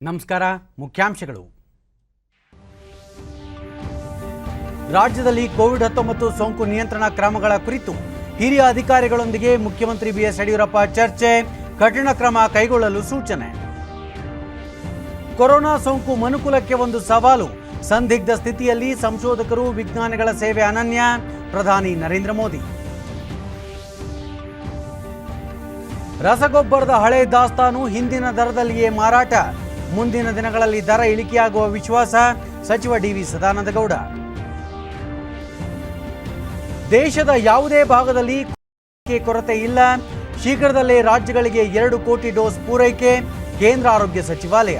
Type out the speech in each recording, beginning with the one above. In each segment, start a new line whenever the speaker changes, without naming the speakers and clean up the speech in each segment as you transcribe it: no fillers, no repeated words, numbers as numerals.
ನಮಸ್ಕಾರ. ಮುಖ್ಯಾಂಶಗಳು. ರಾಜ್ಯದಲ್ಲಿ ಕೋವಿಡ್-19 ಸೋಂಕು ನಿಯಂತ್ರಣ ಕ್ರಮಗಳ ಕುರಿತು ಹಿರಿಯ ಅಧಿಕಾರಿಗಳೊಂದಿಗೆ ಮುಖ್ಯಮಂತ್ರಿ ಬಿಎಸ್ ಯಡಿಯೂರಪ್ಪ ಚರ್ಚೆ, ಕಠಿಣ ಕ್ರಮ ಕೈಗೊಳ್ಳಲು ಸೂಚನೆ. ಕೊರೋನಾ ಸೋಂಕು ಮನುಕುಲಕ್ಕೆ ಒಂದು ಸವಾಲು, ಸಂದಿಗ್ಧ ಸ್ಥಿತಿಯಲ್ಲಿ ಸಂಶೋಧಕರು ವಿಜ್ಞಾನಿಗಳ ಸೇವೆ ಅನನ್ಯ, ಪ್ರಧಾನಿ ನರೇಂದ್ರ ಮೋದಿ. ರಸಗೊಬ್ಬರದ ಹಳೆ ದಾಸ್ತಾನು ಹಿಂದಿನ ದರದಲ್ಲಿಯೇ ಮಾರಾಟ, ಮುಂದಿನ ದಿನಗಳಲ್ಲಿ ದರ ಇಳಿಕೆಯಾಗುವ ವಿಶ್ವಾಸ, ಸಚಿವ ಡಿವಿ ಸದಾನಂದಗೌಡ. ದೇಶದ ಯಾವುದೇ ಭಾಗದಲ್ಲಿ ಕೊರತೆ ಇಲ್ಲ, ಶೀಘ್ರದಲ್ಲೇ ರಾಜ್ಯಗಳಿಗೆ 2 ಕೋಟಿ ಡೋಸ್ ಪೂರೈಕೆ, ಕೇಂದ್ರ ಆರೋಗ್ಯ ಸಚಿವಾಲಯ.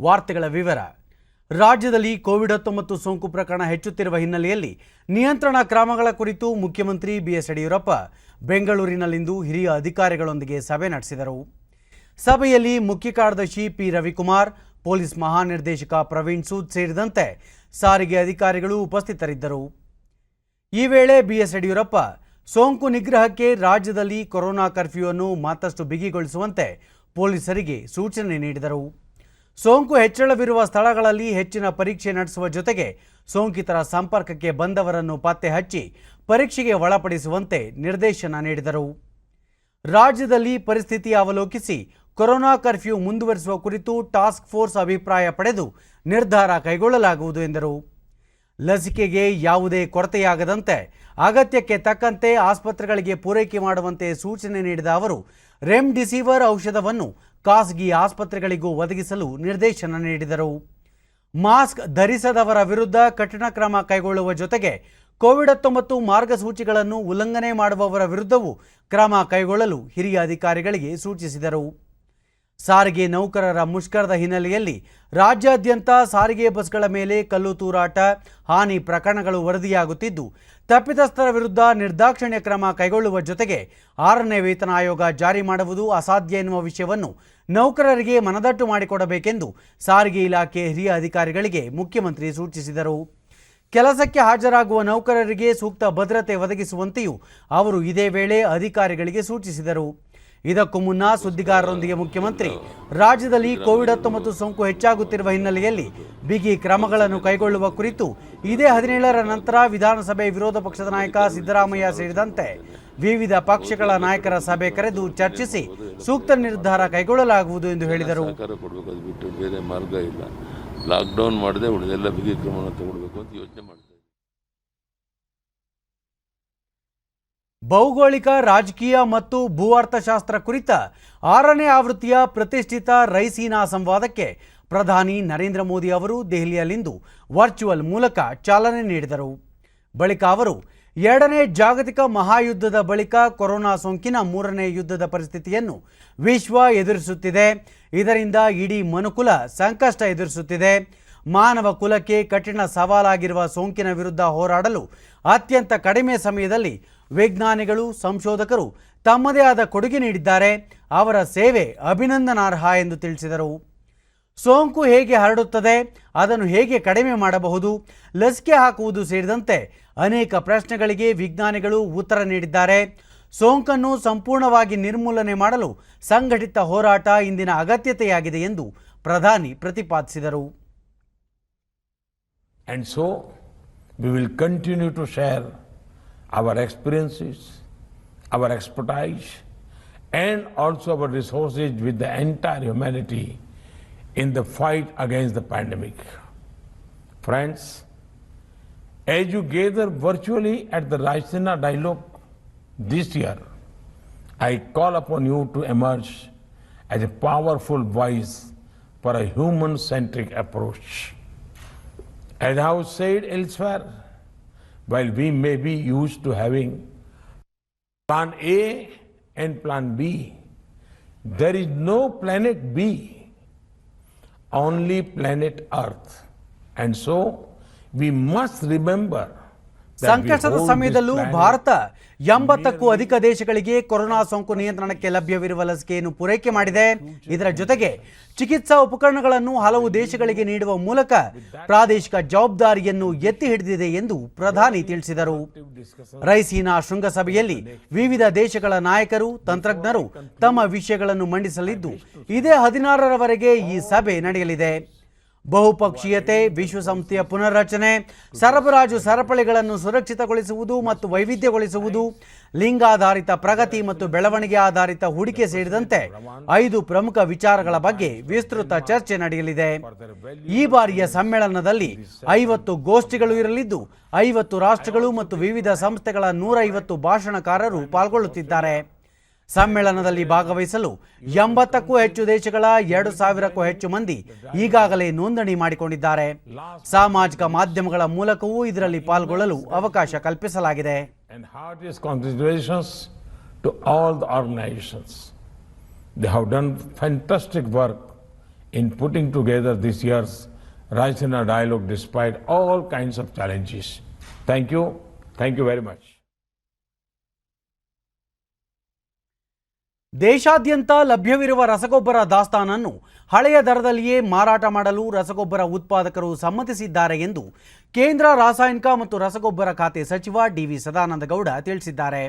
ವಾರ್ತೆಗಳ ವಿವರ. ರಾಜ್ಯದಲ್ಲಿ ಕೋವಿಡ್-19 ಸೋಂಕು ಪ್ರಕರಣ ಹೆಚ್ಚುತ್ತಿರುವ ಹಿನ್ನೆಲೆಯಲ್ಲಿ ನಿಯಂತ್ರಣ ಕ್ರಮಗಳ ಕುರಿತು ಮುಖ್ಯಮಂತ್ರಿ ಬಿಎಸ್ ಯಡಿಯೂರಪ್ಪ ಬೆಂಗಳೂರಿನಲ್ಲಿಂದು ಹಿರಿಯ ಅಧಿಕಾರಿಗಳೊಂದಿಗೆ ಸಭೆ ನಡೆಸಿದರು. ಸಭೆಯಲ್ಲಿ ಮುಖ್ಯ ಕಾರ್ಯದರ್ಶಿ ಪಿ ರವಿಕುಮಾರ್, ಪೊಲೀಸ್ ಮಹಾನಿರ್ದೇಶಕ ಪ್ರವೀಣ್ ಸೂದ್ ಸೇರಿದಂತೆ ಸಾರಿಗೆ ಅಧಿಕಾರಿಗಳು ಉಪಸ್ಥಿತರಿದ್ದರು. ಈ ವೇಳೆ ಬಿಎಸ್ ಯಡಿಯೂರಪ್ಪ ಸೋಂಕು ನಿಗ್ರಹಕ್ಕೆ ರಾಜ್ಯದಲ್ಲಿ ಕೊರೋನಾ ಕರ್ಫ್ಯೂ ಅನ್ನು ಮತ್ತಷ್ಟು ಬಿಗಿಗೊಳಿಸುವಂತೆ ಪೊಲೀಸರಿಗೆ ಸೂಚನೆ ನೀಡಿದರು. ಸೋಂಕು ಹೆಚ್ಚಳವಿರುವ ಸ್ಥಳಗಳಲ್ಲಿ ಹೆಚ್ಚಿನ ಪರೀಕ್ಷೆ ನಡೆಸುವ ಜೊತೆಗೆ ಸೋಂಕಿತರ ಸಂಪರ್ಕಕ್ಕೆ ಬಂದವರನ್ನು ಪತ್ತೆ ಹಚ್ಚಿ ಪರೀಕ್ಷೆಗೆ ಒಳಪಡಿಸುವಂತೆ ನಿರ್ದೇಶನ ನೀಡಿದರು. ರಾಜ್ಯದಲ್ಲಿ ಪರಿಸ್ಥಿತಿ ಅವಲೋಕಿಸಿ ಕೊರೋನಾ ಕರ್ಫ್ಯೂ ಮುಂದುವರಿಸುವ ಕುರಿತು ಟಾಸ್ಕ್ ಫೋರ್ಸ್ ಅಭಿಪ್ರಾಯ ಪಡೆದು ನಿರ್ಧಾರ ಕೈಗೊಳ್ಳಲಾಗುವುದು ಎಂದರು. ಲಸಿಕೆಗೆ ಯಾವುದೇ ಕೊರತೆಯಾಗದಂತೆ ಅಗತ್ಯಕ್ಕೆ ತಕ್ಕಂತೆ ಆಸ್ಪತ್ರೆಗಳಿಗೆ ಪೂರೈಕೆ ಮಾಡುವಂತೆ ಸೂಚನೆ ನೀಡಿದ ಅವರು ರೆಮ್ಡಿಸಿವಿರ್ ಔಷಧವನ್ನು ಖಾಸಗಿ ಆಸ್ಪತ್ರೆಗಳಿಗೂ ಒದಗಿಸಲು ನಿರ್ದೇಶನ ನೀಡಿದರು. ಮಾಸ್ಕ್ ಧರಿಸದವರ ವಿರುದ್ಧ ಕಠಿಣ ಕ್ರಮ ಕೈಗೊಳ್ಳುವ ಜೊತೆಗೆ ಕೋವಿಡ್-19 ಮಾರ್ಗಸೂಚಿಗಳನ್ನು ಉಲ್ಲಂಘನೆ ಮಾಡುವವರ ವಿರುದ್ಧವೂ ಕ್ರಮ ಕೈಗೊಳ್ಳಲು ಹಿರಿಯ ಅಧಿಕಾರಿಗಳಿಗೆ ಸೂಚಿಸಿದರು. ಸಾರಿಗೆ ನೌಕರರ ಮುಷ್ಕರದ ಹಿನ್ನೆಲೆಯಲ್ಲಿ ರಾಜ್ಯಾದ್ಯಂತ ಸಾರಿಗೆ ಬಸ್ಗಳ ಮೇಲೆ ಕಲ್ಲು ತೂರಾಟ, ಹಾನಿ ಪ್ರಕರಣಗಳು ವರದಿಯಾಗುತ್ತಿದ್ದು, ತಪ್ಪಿತಸ್ಥರ ವಿರುದ್ಧ ನಿರ್ದಾಕ್ಷಿಣ್ಯ ಕ್ರಮ ಕೈಗೊಳ್ಳುವ ಜೊತೆಗೆ 6ನೇ ವೇತನ ಆಯೋಗ ಜಾರಿ ಮಾಡುವುದು ಅಸಾಧ್ಯ ಎನ್ನುವ ವಿಷಯವನ್ನು ನೌಕರರಿಗೆ ಮನದಟ್ಟು ಮಾಡಿಕೊಡಬೇಕೆಂದು ಸಾರಿಗೆ ಇಲಾಖೆ ಹಿರಿಯ ಅಧಿಕಾರಿಗಳಿಗೆ ಮುಖ್ಯಮಂತ್ರಿ ಸೂಚಿಸಿದರು. ಕೆಲಸಕ್ಕೆ ಹಾಜರಾಗುವ ನೌಕರರಿಗೆ ಸೂಕ್ತ ಭದ್ರತೆ ಒದಗಿಸುವಂತೆಯೂ ಅವರು ಇದೇ ವೇಳೆ ಅಧಿಕಾರಿಗಳಿಗೆ ಸೂಚಿಸಿದರು. ಇದಕ್ಕೂ ಮುನ್ನ ಸುದ್ದಿಗಾರರೊಂದಿಗೆ ಮುಖ್ಯಮಂತ್ರಿ ರಾಜ್ಯದಲ್ಲಿ ಕೋವಿಡ್-19 ಸೋಂಕು ಹೆಚ್ಚಾಗುತ್ತಿರುವ ಹಿನ್ನೆಲೆಯಲ್ಲಿ ಬಿಗಿ ಕ್ರಮಗಳನ್ನು ಕೈಗೊಳ್ಳುವ ಕುರಿತು ಇದೇ 17ರ ನಂತರ ವಿಧಾನಸಭೆ ವಿರೋಧ ಪಕ್ಷದ ನಾಯಕ ಸಿದ್ದರಾಮಯ್ಯ ಸೇರಿದಂತೆ ವಿವಿಧ ಪಕ್ಷಗಳ ನಾಯಕರ ಸಭೆ ಕರೆದು ಚರ್ಚಿಸಿ ಸೂಕ್ತ ನಿರ್ಧಾರ ಕೈಗೊಳ್ಳಲಾಗುವುದು ಎಂದು ಹೇಳಿದರು.
ಲಾಕ್ಡೌನ್ ಮಾಡದೆ ಉಳಿದೆಲ್ಲ ಬಿಗಿ ಕ್ರಮವನ್ನು ತಗೊಳ್ಬೇಕು ಅಂತ ಯೋಚನೆ ಮಾಡ್ತಾರೆ.
ಭೌಗೋಳಿಕ, ರಾಜಕೀಯ ಮತ್ತು ಭೂ ಅರ್ಥಶಾಸ್ತ್ರ ಕುರಿತ 6ನೇ ಆವೃತ್ತಿಯ ಪ್ರತಿಷ್ಠಿತ ರೈಸೀನಾ ಸಂವಾದಕ್ಕೆ ಪ್ರಧಾನಿ ನರೇಂದ್ರ ಮೋದಿ ಅವರು ದೆಹಲಿಯಲ್ಲಿಂದು ವರ್ಚುವಲ್ ಮೂಲಕ ಚಾಲನೆ ನೀಡಿದರು. ಬಳಿಕ ಅವರು 2ನೇ ಜಾಗತಿಕ ಮಹಾಯುದ್ಧದ ಬಳಿಕ ಕೊರೋನಾ ಸೋಂಕಿನ 3ನೇ ಯುದ್ಧದ ಪರಿಸ್ಥಿತಿಯನ್ನು ವಿಶ್ವ ಎದುರಿಸುತ್ತಿದೆ, ಇದರಿಂದ ಇಡೀ ಮನುಕುಲ ಸಂಕಷ್ಟ ಎದುರಿಸುತ್ತಿದೆ, ಮಾನವ ಕುಲಕ್ಕೆ ಕಠಿಣ ಸವಾಲಾಗಿರುವ ಸೋಂಕಿನ ವಿರುದ್ಧ ಹೋರಾಡಲು ಅತ್ಯಂತ ಕಡಿಮೆ ಸಮಯದಲ್ಲಿ ವಿಜ್ಞಾನಿಗಳು, ಸಂಶೋಧಕರು ತಮ್ಮದೇ ಆದ ಕೊಡುಗೆ ನೀಡಿದ್ದಾರೆ, ಅವರ ಸೇವೆ ಅಭಿನಂದನಾರ್ಹ ಎಂದು ತಿಳಿಸಿದರು. ಸೋಂಕು ಹೇಗೆ ಹರಡುತ್ತದೆ, ಅದನ್ನು ಹೇಗೆ ಕಡಿಮೆ ಮಾಡಬಹುದು, ಲಸಿಕೆ ಹಾಕುವುದು ಸೇರಿದಂತೆ ಅನೇಕ ಪ್ರಶ್ನೆಗಳಿಗೆ ವಿಜ್ಞಾನಿಗಳು ಉತ್ತರ ನೀಡಿದ್ದಾರೆ. ಸೋಂಕನ್ನು ಸಂಪೂರ್ಣವಾಗಿ ನಿರ್ಮೂಲನೆ ಮಾಡಲು ಸಂಘಟಿತ ಹೋರಾಟ ಇಂದಿನ ಅಗತ್ಯತೆಯಾಗಿದೆ ಎಂದು ಪ್ರಧಾನಿ ಪ್ರತಿಪಾದಿಸಿದರು.
And so we will continue to share our experiences, our expertise, and also our resources with the entire humanity in the fight against the pandemic. Friends, as you gather virtually at the Raisina Dialogue this year, I call upon you to emerge as a powerful voice for a human-centric approach. As I have said elsewhere, while we may be used to having plan A and plan B, there is no planet B, only planet Earth. And so we must remember
ಸಂಕಷ್ಟದ ಸಮಯದಲ್ಲೂ ಭಾರತ 80ಕ್ಕೂ ಅಧಿಕ ದೇಶಗಳಿಗೆ corona ಸೋಂಕು ನಿಯಂತ್ರಣಕ್ಕೆ ಲಭ್ಯವಿರುವ ಲಸಿಕೆಯನ್ನು ಪೂರೈಕೆ ಮಾಡಿದೆ. ಇದರ ಜೊತೆಗೆ ಚಿಕಿತ್ಸಾ ಉಪಕರಣಗಳನ್ನು ಹಲವು ದೇಶಗಳಿಗೆ ನೀಡುವ ಮೂಲಕ ಪ್ರಾದೇಶಿಕ ಜವಾಬ್ದಾರಿಯನ್ನು ಎತ್ತಿ ಹಿಡಿದಿದೆ ಎಂದು ಪ್ರಧಾನಿ ತಿಳಿಸಿದರು. ರೈಸೀನಾ ಶೃಂಗಸಭೆಯಲ್ಲಿ ವಿವಿಧ ದೇಶಗಳ ನಾಯಕರು, ತಂತ್ರಜ್ಞರು ತಮ್ಮ ವಿಷಯಗಳನ್ನು ಮಂಡಿಸಲಿದ್ದು, ಇದೇ 16ರವರೆಗೆ ಈ ಸಭೆ ನಡೆಯಲಿದೆ. ಬಹುಪಕ್ಷೀಯತೆ, ವಿಶ್ವಸಂಸ್ಥೆಯ ಪುನರ್ರಚನೆ, ಸರಬರಾಜು ಸರಪಳಿಗಳನ್ನು ಸುರಕ್ಷಿತಗೊಳಿಸುವುದು ಮತ್ತು ವೈವಿಧ್ಯಗೊಳಿಸುವುದು, ಲಿಂಗಾಧಾರಿತ ಪ್ರಗತಿ ಮತ್ತು ಬೆಳವಣಿಗೆ ಆಧಾರಿತ ಹೂಡಿಕೆ ಸೇರಿದಂತೆ 5 ಪ್ರಮುಖ ವಿಚಾರಗಳ ಬಗ್ಗೆ ವಿಸ್ತೃತ ಚರ್ಚೆ ನಡೆಯಲಿದೆ. ಈ ಬಾರಿಯ ಸಮ್ಮೇಳನದಲ್ಲಿ 50 ಗೋಷ್ಠಿಗಳು ಇರಲಿದ್ದು, 50 ರಾಷ್ಟ್ರಗಳು ಮತ್ತು ವಿವಿಧ ಸಂಸ್ಥೆಗಳ 150 ಭಾಷಣಕಾರರು ಪಾಲ್ಗೊಳ್ಳುತ್ತಿದ್ದಾರೆ. ಸಮ್ಮೇಳನದಲ್ಲಿ ಭಾಗವಹಿಸಲು 80ಕ್ಕೂ ಹೆಚ್ಚು ದೇಶಗಳ 2000ಕ್ಕೂ ಹೆಚ್ಚು ಮಂದಿ ಈಗಾಗಲೇ ನೋಂದಣಿ ಮಾಡಿಕೊಂಡಿದ್ದಾರೆ. ಸಾಮಾಜಿಕ ಮಾಧ್ಯಮಗಳ ಮೂಲಕವೂ ಇದರಲ್ಲಿ ಪಾಲ್ಗೊಳ್ಳಲು ಅವಕಾಶ ಕಲ್ಪಿಸಲಾಗಿದೆ.
And heartiest congratulations to all the organizations. They have done fantastic work in putting together this year's Raisina Dialogue despite all kinds of challenges. Thank you. Thank you very much.
ದೇಶಾದ್ಯಂತ ಲಭ್ಯವಿರುವ ರಸಗೊಬ್ಬರ ದಾಸ್ತಾನನ್ನು ಹಳೆಯ ದರದಲ್ಲಿಯೇ ಮಾರಾಟ ಮಾಡಲು ರಸಗೊಬ್ಬರ ಉತ್ಪಾದಕರು ಸಮ್ಮತಿಸಿದ್ದಾರೆ ಎಂದು ಕೇಂದ್ರ ರಾಸಾಯನಿಕ ಮತ್ತು ರಸಗೊಬ್ಬರ ಖಾತೆ ಸಚಿವ ಡಿ.ವಿ. ಸದಾನಂದಗೌಡ ತಿಳಿಸಿದ್ದಾರೆ.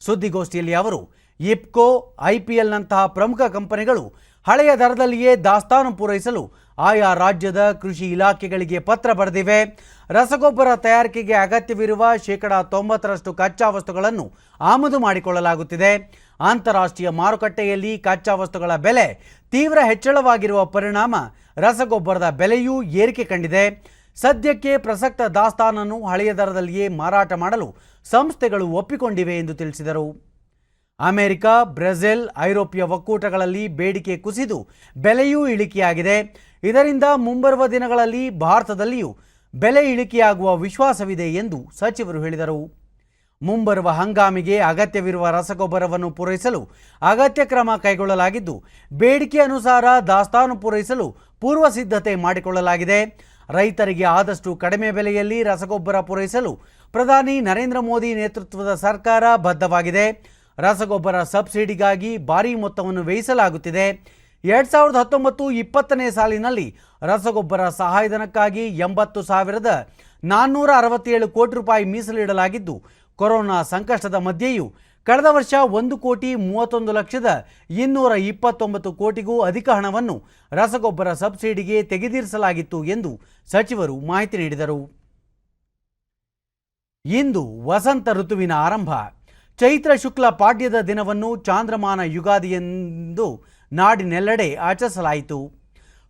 ಸುದ್ದಿಗೋಷ್ಠಿಯಲ್ಲಿ ಅವರು ಇಫ್ಕೋ, ಐಪಿಎಲ್ನಂತಹ ಪ್ರಮುಖ ಕಂಪನಿಗಳು ಹಳೆಯ ದರದಲ್ಲಿಯೇ ದಾಸ್ತಾನು ಪೂರೈಸಲು ಆಯಾ ರಾಜ್ಯದ ಕೃಷಿ ಇಲಾಖೆಗಳಿಗೆ ಪತ್ರ ಬರೆದಿವೆ. ರಸಗೊಬ್ಬರ ತಯಾರಿಕೆಗೆ ಅಗತ್ಯವಿರುವ 90% ಕಚ್ಚಾ ವಸ್ತುಗಳನ್ನು ಆಮದು ಮಾಡಿಕೊಳ್ಳಲಾಗುತ್ತಿದೆ. ಅಂತಾರಾಷ್ಟ್ರೀಯ ಮಾರುಕಟ್ಟೆಯಲ್ಲಿ ಕಚ್ಚಾ ವಸ್ತುಗಳ ಬೆಲೆ ತೀವ್ರ ಹೆಚ್ಚಳವಾಗಿರುವ ಪರಿಣಾಮ ರಸಗೊಬ್ಬರದ ಬೆಲೆಯೂ ಏರಿಕೆ ಕಂಡಿದೆ. ಸದ್ಯಕ್ಕೆ ಪ್ರಸಕ್ತ ದಾಸ್ತಾನನ್ನು ಹಳೆಯ ದರದಲ್ಲಿಯೇ ಮಾರಾಟ ಮಾಡಲು ಸಂಸ್ಥೆಗಳು ಒಪ್ಪಿಕೊಂಡಿವೆ ಎಂದು ತಿಳಿಸಿದರು. ಅಮೆರಿಕ, ಬ್ರೆಜಿಲ್, ಐರೋಪ್ಯ ಒಕ್ಕೂಟಗಳಲ್ಲಿ ಬೇಡಿಕೆ ಕುಸಿದು ಬೆಲೆಯೂ ಇಳಿಕೆಯಾಗಿದೆ. ಇದರಿಂದ ಮುಂಬರುವ ದಿನಗಳಲ್ಲಿ ಭಾರತದಲ್ಲಿಯೂ ಬೆಲೆ ಇಳಿಕೆಯಾಗುವ ವಿಶ್ವಾಸವಿದೆ ಎಂದು ಸಚಿವರು ಹೇಳಿದರು. ಮುಂಬರುವ ಹಂಗಾಮಿಗೆ ಅಗತ್ಯವಿರುವ ರಸಗೊಬ್ಬರವನ್ನು ಪೂರೈಸಲು ಅಗತ್ಯ ಕ್ರಮ ಕೈಗೊಳ್ಳಲಾಗಿದ್ದು, ಬೇಡಿಕೆ ಅನುಸಾರ ದಾಸ್ತಾನು ಪೂರೈಸಲು ಪೂರ್ವ ಸಿದ್ಧತೆ ಮಾಡಿಕೊಳ್ಳಲಾಗಿದೆ. ರೈತರಿಗೆ ಆದಷ್ಟು ಕಡಿಮೆ ಬೆಲೆಯಲ್ಲಿ ರಸಗೊಬ್ಬರ ಪೂರೈಸಲು ಪ್ರಧಾನಿ ನರೇಂದ್ರ ಮೋದಿ ನೇತೃತ್ವದ ಸರ್ಕಾರ ಬದ್ಧವಾಗಿದೆ. ರಸಗೊಬ್ಬರ ಸಬ್ಸಿಡಿಗಾಗಿ ಭಾರೀ ಮೊತ್ತವನ್ನು ವ್ಯಯಿಸಲಾಗುತ್ತಿದೆ. 2019-20 ಸಾಲಿನಲ್ಲಿ ರಸಗೊಬ್ಬರ ಸಹಾಯಧನಕ್ಕಾಗಿ 80,467 ಕೋಟಿ ರೂಪಾಯಿ ಮೀಸಲಿಡಲಾಗಿದ್ದು, ಕೊರೋನಾ ಸಂಕಷ್ಟದ ಮಧ್ಯೆಯೂ ಕಳೆದ ವರ್ಷ 1,31,229 ಕೋಟಿಗೂ ಅಧಿಕ ಹಣವನ್ನು ರಸಗೊಬ್ಬರ ಸಬ್ಸಿಡಿಗೆ ತೆಗೆದಿರಿಸಲಾಗಿತ್ತು ಎಂದು ಸಚಿವರು ಮಾಹಿತಿ ನೀಡಿದರು. ಇಂದು ವಸಂತ ಋತುವಿನ ಆರಂಭ. ಚೈತ್ರ ಶುಕ್ಲ ಪಾಡ್ಯದ ದಿನವನ್ನು ಚಾಂದ್ರಮಾನ ಯುಗಾದಿ ಎಂದು ನಾಡಿನೆಲ್ಲೆಡೆ ಆಚರಿಸಲಾಯಿತು.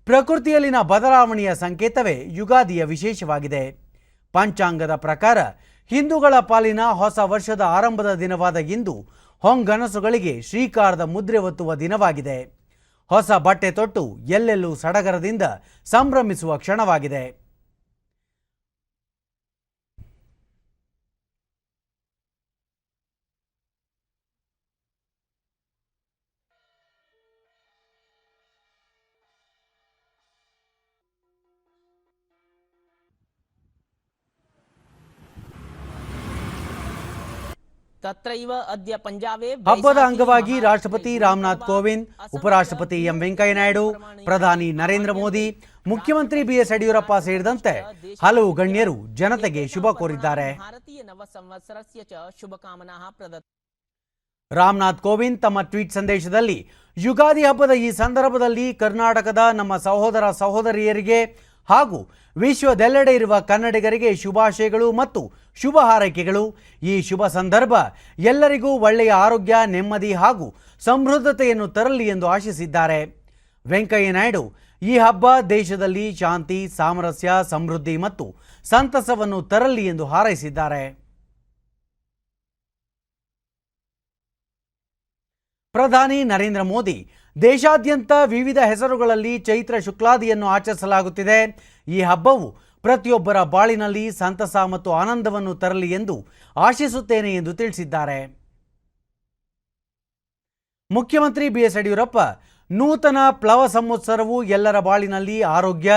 ಪ್ರಕೃತಿಯಲ್ಲಿನ ಬದಲಾವಣೆಯ ಸಂಕೇತವೇ ಯುಗಾದಿಯ ವಿಶೇಷವಾಗಿದೆ. ಪಂಚಾಂಗದ ಪ್ರಕಾರ ಹಿಂದೂಗಳ ಪಾಲಿನ ಹೊಸ ವರ್ಷದ ಆರಂಭದ ದಿನವಾದ ಇಂದು ಹೊಂಗನಸುಗಳಿಗೆ ಶ್ರೀಕಾರದ ಮುದ್ರೆ ಒತ್ತುವ ದಿನವಾಗಿದೆ. ಹೊಸ ಬಟ್ಟೆ ತೊಟ್ಟು ಎಲ್ಲೆಲ್ಲೂ ಸಡಗರದಿಂದ ಸಂಭ್ರಮಿಸುವ ಕ್ಷಣವಾಗಿದೆ. ಹಬ್ಬದ ಅಂಗವಾಗಿ ರಾಷ್ಟ್ರಪತಿ ರಾಮನಾಥ್ ಕೋವಿಂದ್, ಉಪರಾಷ್ಟ್ರಪತಿ ಎಂ ವೆಂಕಯ್ಯ ನಾಯ್ಡು, ಪ್ರಧಾನಿ ನರೇಂದ್ರ ಮೋದಿ, ಮುಖ್ಯಮಂತ್ರಿ ಬಿಎಸ್ ಯಡಿಯೂರಪ್ಪ ಸೇರಿದಂತೆ ಹಲವು ಗಣ್ಯರು ಜನತೆಗೆ ಶುಭ ಕೋರಿದ್ದಾರೆ. ರಾಮನಾಥ್ ಕೋವಿಂದ್ ತಮ್ಮ ಟ್ವೀಟ್ ಸಂದೇಶದಲ್ಲಿ ಯುಗಾದಿ ಹಬ್ಬದ ಈ ಸಂದರ್ಭದಲ್ಲಿ ಕರ್ನಾಟಕದ ನಮ್ಮ ಸಹೋದರ ಸಹೋದರಿಯರಿಗೆ ಹಾಗೂ ವಿಶ್ವದೆಲ್ಲೆಡೆ ಇರುವ ಕನ್ನಡಿಗರಿಗೆ ಶುಭಾಶಯಗಳು ಮತ್ತು ಶುಭ ಹಾರೈಕೆಗಳು. ಈ ಶುಭ ಸಂದರ್ಭ ಎಲ್ಲರಿಗೂ ಒಳ್ಳೆಯ ಆರೋಗ್ಯ, ನೆಮ್ಮದಿ ಹಾಗೂ ಸಮೃದ್ಧತೆಯನ್ನು ತರಲಿ ಎಂದು ಆಶಿಸಿದ್ದಾರೆ. ವೆಂಕಯ್ಯ ನಾಯ್ಡು ಈ ಹಬ್ಬ ದೇಶದಲ್ಲಿ ಶಾಂತಿ, ಸಾಮರಸ್ಯ, ಸಮೃದ್ಧಿ ಮತ್ತು ಸಂತಸವನ್ನು ತರಲಿ ಎಂದು ಹಾರೈಸಿದ್ದಾರೆ. ಪ್ರಧಾನಿ ನರೇಂದ್ರ ಮೋದಿ ದೇಶಾದ್ಯಂತ ವಿವಿಧ ಹೆಸರುಗಳಲ್ಲಿ ಚೈತ್ರ ಶುಕ್ಲಾದಿಯನ್ನು ಆಚರಿಸಲಾಗುತ್ತಿದೆ. ಈ ಹಬ್ಬವು ಪ್ರತಿಯೊಬ್ಬರ ಬಾಳಿನಲ್ಲಿ ಸಂತಸ ಮತ್ತು ಆನಂದವನ್ನು ತರಲಿ ಎಂದು ಆಶಿಸುತ್ತೇನೆ ಎಂದು ತಿಳಿಸಿದ್ದಾರೆ. ಮುಖ್ಯಮಂತ್ರಿ ಬಿಎಸ್ ಯಡಿಯೂರಪ್ಪ ನೂತನ ಪ್ಲವ ಸಂವತ್ಸರವು ಎಲ್ಲರ ಬಾಳಿನಲ್ಲಿ ಆರೋಗ್ಯ,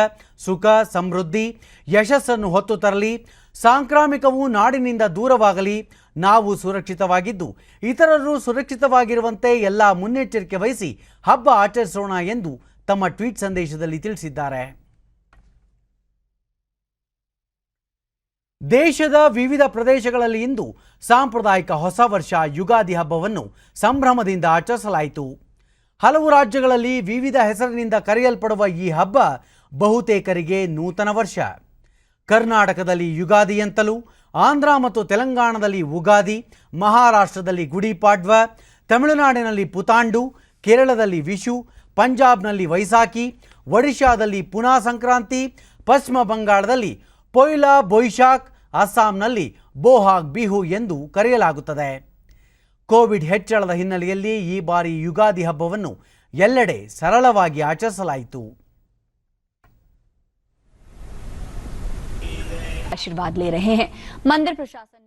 ಸುಖ, ಸಮೃದ್ಧಿ, ಯಶಸ್ಸನ್ನು ಹೊತ್ತು ತರಲಿ. ಸಾಂಕ್ರಾಮಿಕವು ನಾಡಿನಿಂದ ದೂರವಾಗಲಿ. ನಾವು ಸುರಕ್ಷಿತವಾಗಿದ್ದು ಇತರರು ಸುರಕ್ಷಿತವಾಗಿರುವಂತೆ ಎಲ್ಲ ಮುನ್ನೆಚ್ಚರಿಕೆ ವಹಿಸಿ ಹಬ್ಬ ಆಚರಿಸೋಣ ಎಂದು ತಮ್ಮ ಟ್ವೀಟ್ ಸಂದೇಶದಲ್ಲಿ ತಿಳಿಸಿದ್ದಾರೆ. ದೇಶದ ವಿವಿಧ ಪ್ರದೇಶಗಳಲ್ಲಿ ಇಂದು ಸಾಂಪ್ರದಾಯಿಕ ಹೊಸ ವರ್ಷ ಯುಗಾದಿ ಹಬ್ಬವನ್ನು ಸಂಭ್ರಮದಿಂದ ಆಚರಿಸಲಾಯಿತು. ಹಲವು ರಾಜ್ಯಗಳಲ್ಲಿ ವಿವಿಧ ಹೆಸರಿನಿಂದ ಕರೆಯಲ್ಪಡುವ ಈ ಹಬ್ಬ ಬಹುತೇಕರಿಗೆ ನೂತನ ವರ್ಷ. ಕರ್ನಾಟಕದಲ್ಲಿ ಯುಗಾದಿ ಅಂತಲೂ, ಆಂಧ್ರ ಮತ್ತು ತೆಲಂಗಾಣದಲ್ಲಿ ಉಗಾದಿ, ಮಹಾರಾಷ್ಟ್ರದಲ್ಲಿ ಗುಡಿ ಪಾಡ್ವ, ತಮಿಳುನಾಡಿನಲ್ಲಿ ಪುತಾಂಡು, ಕೇರಳದಲ್ಲಿ ವಿಶು, ಪಂಜಾಬ್ನಲ್ಲಿ ವೈಸಾಖಿ, ಒಡಿಶಾದಲ್ಲಿ ಪುನಾ ಸಂಕ್ರಾಂತಿ, ಪಶ್ಚಿಮ ಬಂಗಾಳದಲ್ಲಿ ಪೊಯ್ಲಾ ಬೊಯ್ಶಾಕ್, ಅಸ್ಸಾಂನಲ್ಲಿ ಬೋಹಾಗ್ ಬಿಹು ಎಂದು ಕರೆಯಲಾಗುತ್ತದೆ. ಕೋವಿಡ್ ಹೆಚ್ಚಳದ ಹಿನ್ನೆಲೆಯಲ್ಲಿ ಈ ಬಾರಿ ಯುಗಾದಿ ಹಬ್ಬವನ್ನು ಎಲ್ಲೆಡೆ ಸರಳವಾಗಿ ಆಚರಿಸಲಾಯಿತು.
आशीर्वाद ले रहे हैं। मंदिर प्रशासन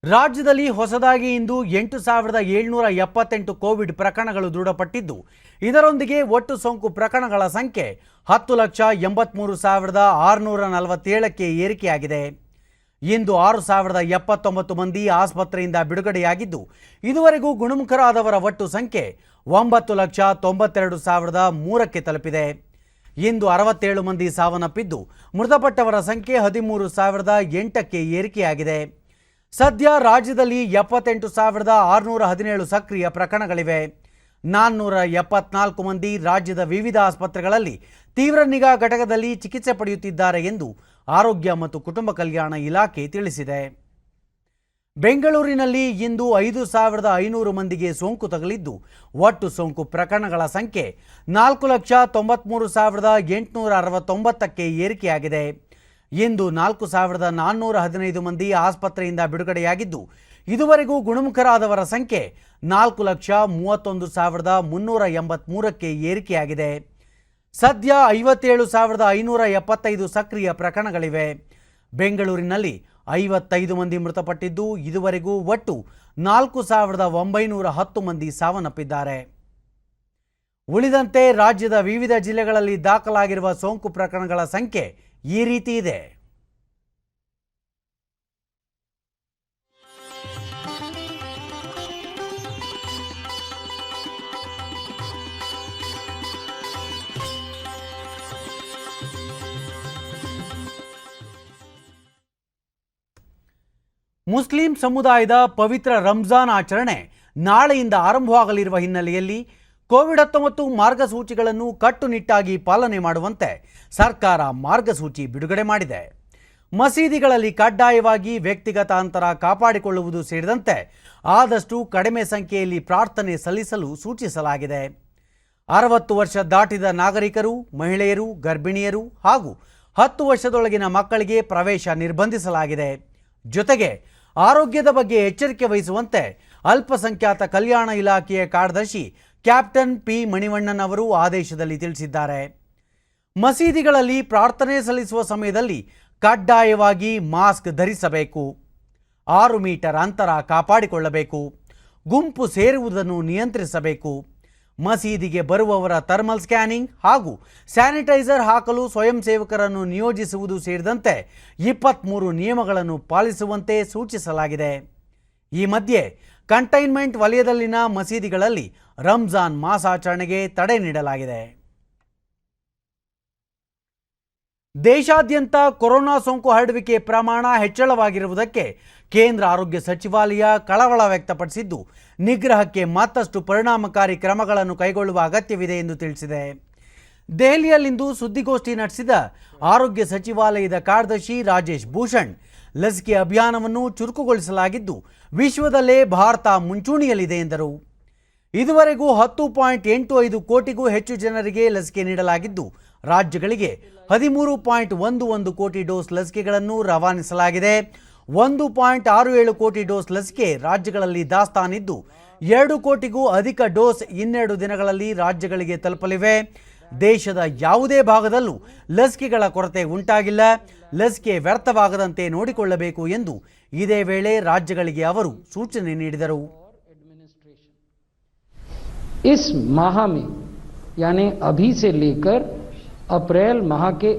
ರಾಜ್ಯದಲ್ಲಿ ಹೊಸದಾಗಿ ಇಂದು 8,778 ಕೋವಿಡ್ ಪ್ರಕರಣಗಳು ದೃಢಪಟ್ಟಿದ್ದು, ಇದರೊಂದಿಗೆ ಒಟ್ಟು ಸೋಂಕು ಪ್ರಕರಣಗಳ ಸಂಖ್ಯೆ 10,83,647ಕ್ಕೆ ಏರಿಕೆಯಾಗಿದೆ. ಇಂದು 6,079 ಮಂದಿ ಆಸ್ಪತ್ರೆಯಿಂದ ಬಿಡುಗಡೆಯಾಗಿದ್ದು, ಇದುವರೆಗೂ ಗುಣಮುಖರಾದವರ ಒಟ್ಟು ಸಂಖ್ಯೆ 9,92,003ಕ್ಕೆ ತಲುಪಿದೆ. ಇಂದು 67 ಮಂದಿ ಸಾವನ್ನಪ್ಪಿದ್ದು, ಮೃತಪಟ್ಟವರ ಸಂಖ್ಯೆ 13,008ಕ್ಕೆ ಏರಿಕೆಯಾಗಿದೆ. ಸದ್ಯ ರಾಜ್ಯದಲ್ಲಿ 78,617 ಸಕ್ರಿಯ ಪ್ರಕರಣಗಳಿವೆ. 474 ಮಂದಿ ರಾಜ್ಯದ ವಿವಿಧ ಆಸ್ಪತ್ರೆಗಳಲ್ಲಿ ತೀವ್ರ ನಿಗಾ ಘಟಕದಲ್ಲಿ ಚಿಕಿತ್ಸೆ ಪಡೆಯುತ್ತಿದ್ದಾರೆ ಎಂದು ಆರೋಗ್ಯ ಮತ್ತು ಕುಟುಂಬ ಕಲ್ಯಾಣ ಇಲಾಖೆ ತಿಳಿಸಿದೆ. ಬೆಂಗಳೂರಿನಲ್ಲಿ ಇಂದು 5,500 ಮಂದಿಗೆ ಸೋಂಕು ತಗುಲಿದ್ದು, ಒಟ್ಟು ಸೋಂಕು ಪ್ರಕರಣಗಳ ಸಂಖ್ಯೆ 4,93,869ಕ್ಕೆ ಏರಿಕೆಯಾಗಿದೆ. ಇಂದು 4,415 ಮಂದಿ ಆಸ್ಪತ್ರೆಯಿಂದ ಬಿಡುಗಡೆಯಾಗಿದ್ದು, ಇದುವರೆಗೂ ಗುಣಮುಖರಾದವರ ಸಂಖ್ಯೆ 4,31,383ಕ್ಕೆ ಏರಿಕೆಯಾಗಿದೆ. ಸದ್ಯ 57,575 ಸಕ್ರಿಯ ಪ್ರಕರಣಗಳಿವೆ. ಬೆಂಗಳೂರಿನಲ್ಲಿ 55 ಮಂದಿ ಮೃತಪಟ್ಟಿದ್ದು, ಇದುವರೆಗೂ ಒಟ್ಟು 4,910 ಮಂದಿ ಸಾವನ್ನಪ್ಪಿದ್ದಾರೆ. ಉಳಿದಂತೆ ರಾಜ್ಯದ ವಿವಿಧ ಜಿಲ್ಲೆಗಳಲ್ಲಿ ದಾಖಲಾಗಿರುವ ಸೋಂಕು ಪ್ರಕರಣಗಳ ಸಂಖ್ಯೆ ಈ ರೀತಿ ಇದೆ. ಮುಸ್ಲಿಂ ಸಮುದಾಯದ ಪವಿತ್ರ ರಂಜಾನ್ ಆಚರಣೆ ನಾಳೆಯಿಂದ ಆರಂಭವಾಗಲಿರುವ ಹಿನ್ನೆಲೆಯಲ್ಲಿ ಕೋವಿಡ್-19 ಮಾರ್ಗಸೂಚಿಗಳನ್ನು ಕಟ್ಟುನಿಟ್ಟಾಗಿ ಪಾಲನೆ ಮಾಡುವಂತೆ ಸರ್ಕಾರ ಮಾರ್ಗಸೂಚಿ ಬಿಡುಗಡೆ ಮಾಡಿದೆ. ಮಸೀದಿಗಳಲ್ಲಿ ಕಡ್ಡಾಯವಾಗಿ ವ್ಯಕ್ತಿಗತ ಅಂತರ ಕಾಪಾಡಿಕೊಳ್ಳುವುದು ಸೇರಿದಂತೆ ಆದಷ್ಟು ಕಡಿಮೆ ಸಂಖ್ಯೆಯಲ್ಲಿ ಪ್ರಾರ್ಥನೆ ಸಲ್ಲಿಸಲು ಸೂಚಿಸಲಾಗಿದೆ. 60 ವರ್ಷ ದಾಟಿದ ನಾಗರಿಕರು, ಮಹಿಳೆಯರು, ಗರ್ಭಿಣಿಯರು ಹಾಗೂ 10 ವರ್ಷದೊಳಗಿನ ಮಕ್ಕಳಿಗೆ ಪ್ರವೇಶ ನಿರ್ಬಂಧಿಸಲಾಗಿದೆ. ಜೊತೆಗೆ ಆರೋಗ್ಯದ ಬಗ್ಗೆ ಎಚ್ಚರಿಕೆ ವಹಿಸುವಂತೆ ಅಲ್ಪಸಂಖ್ಯಾತ ಕಲ್ಯಾಣ ಇಲಾಖೆಯ ಕಾರ್ಯದರ್ಶಿ ಕ್ಯಾಪ್ಟನ್ ಪಿ ಮಣಿವಣ್ಣನ್ ಅವರು ಆದೇಶದಲ್ಲಿ ತಿಳಿಸಿದ್ದಾರೆ. ಮಸೀದಿಗಳಲ್ಲಿ ಪ್ರಾರ್ಥನೆ ಸಲ್ಲಿಸುವ ಸಮಯದಲ್ಲಿ ಕಡ್ಡಾಯವಾಗಿ ಮಾಸ್ಕ್ ಧರಿಸಬೇಕು, 6 ಮೀಟರ್ ಅಂತರ ಕಾಪಾಡಿಕೊಳ್ಳಬೇಕು, ಗುಂಪು ಸೇರುವುದನ್ನು ನಿಯಂತ್ರಿಸಬೇಕು, ಮಸೀದಿಗೆ ಬರುವವರ ಥರ್ಮಲ್ ಸ್ಕ್ಯಾನಿಂಗ್ ಹಾಗೂ ಸ್ಯಾನಿಟೈಸರ್ ಹಾಕಲು ಸ್ವಯಂ ಸೇವಕರನ್ನು ನಿಯೋಜಿಸುವುದು ಸೇರಿದಂತೆ 23 ನಿಯಮಗಳನ್ನು ಪಾಲಿಸುವಂತೆ ಸೂಚಿಸಲಾಗಿದೆ. ಈ ಮಧ್ಯೆ ಕಂಟೈನ್ಮೆಂಟ್ ವಲಯದಲ್ಲಿನ ಮಸೀದಿಗಳಲ್ಲಿ ರಂಜಾನ್ ಮಾಸಾಚರಣೆಗೆ ತಡೆ ನೀಡಲಾಗಿದೆ. ದೇಶಾದ್ಯಂತ ಕೊರೋನಾ ಸೋಂಕು ಹರಡುವಿಕೆ ಪ್ರಮಾಣ ಹೆಚ್ಚಳವಾಗಿರುವುದಕ್ಕೆ ಕೇಂದ್ರ ಆರೋಗ್ಯ ಸಚಿವಾಲಯ ಕಳವಳ ವ್ಯಕ್ತಪಡಿಸಿದ್ದು, ನಿಗ್ರಹಕ್ಕೆ ಮತ್ತಷ್ಟು ಪರಿಣಾಮಕಾರಿ ಕ್ರಮಗಳನ್ನು ಕೈಗೊಳ್ಳುವ ಅಗತ್ಯವಿದೆ ಎಂದು ತಿಳಿಸಿದೆ. ದೆಹಲಿಯಲ್ಲಿಂದು ಸುದ್ದಿಗೋಷ್ಠಿ ನಡೆಸಿದ ಆರೋಗ್ಯ ಸಚಿವಾಲಯದ ಕಾರ್ಯದರ್ಶಿ ರಾಜೇಶ್ ಭೂಷಣ್, ಲಸಿಕೆ ಅಭಿಯಾನವನ್ನು ಚುರುಕುಗೊಳಿಸಲಾಗಿದ್ದು ವಿಶ್ವದಲ್ಲೇ ಭಾರತ ಮುಂಚೂಣಿಯಲ್ಲಿದೆ ಎಂದರು. ಇದುವರೆಗೂ 10.85 ಕೋಟಿಗೂ ಹೆಚ್ಚು ಜನರಿಗೆ ಲಸಿಕೆ ನೀಡಲಾಗಿದ್ದು, ರಾಜ್ಯಗಳಿಗೆ 13.11 ಕೋಟಿ ಡೋಸ್ ಲಸಿಕೆಗಳನ್ನು ರವಾನಿಸಲಾಗಿದೆ. 1.67 ಕೋಟಿ ಡೋಸ್ ಲಸಿಕೆ ರಾಜ್ಯಗಳಲ್ಲಿ ದಾಸ್ತಾನಿದ್ದು, 2 ಕೋಟಿಗೂ ಅಧಿಕ ಡೋಸ್ ಇನ್ನೆರಡು ದಿನಗಳಲ್ಲಿ ರಾಜ್ಯಗಳಿಗೆ ತಲುಪಲಿವೆ. ದೇಶದ ಯಾವುದೇ ಭಾಗದಲ್ಲೂ ಲಸಿಕೆಗಳ ಕೊರತೆ ಉಂಟಾಗಿಲ್ಲ. ಲಸಿಕೆ ವ್ಯರ್ಥವಾಗದಂತೆ ನೋಡಿಕೊಳ್ಳಬೇಕು ಎಂದು ಇದೇ ವೇಳೆ ರಾಜ್ಯಗಳಿಗೆ ಅವರು ಸೂಚನೆ ನೀಡಿದರು.
इस माह में यानी अभी से लेकर अप्रैल माह के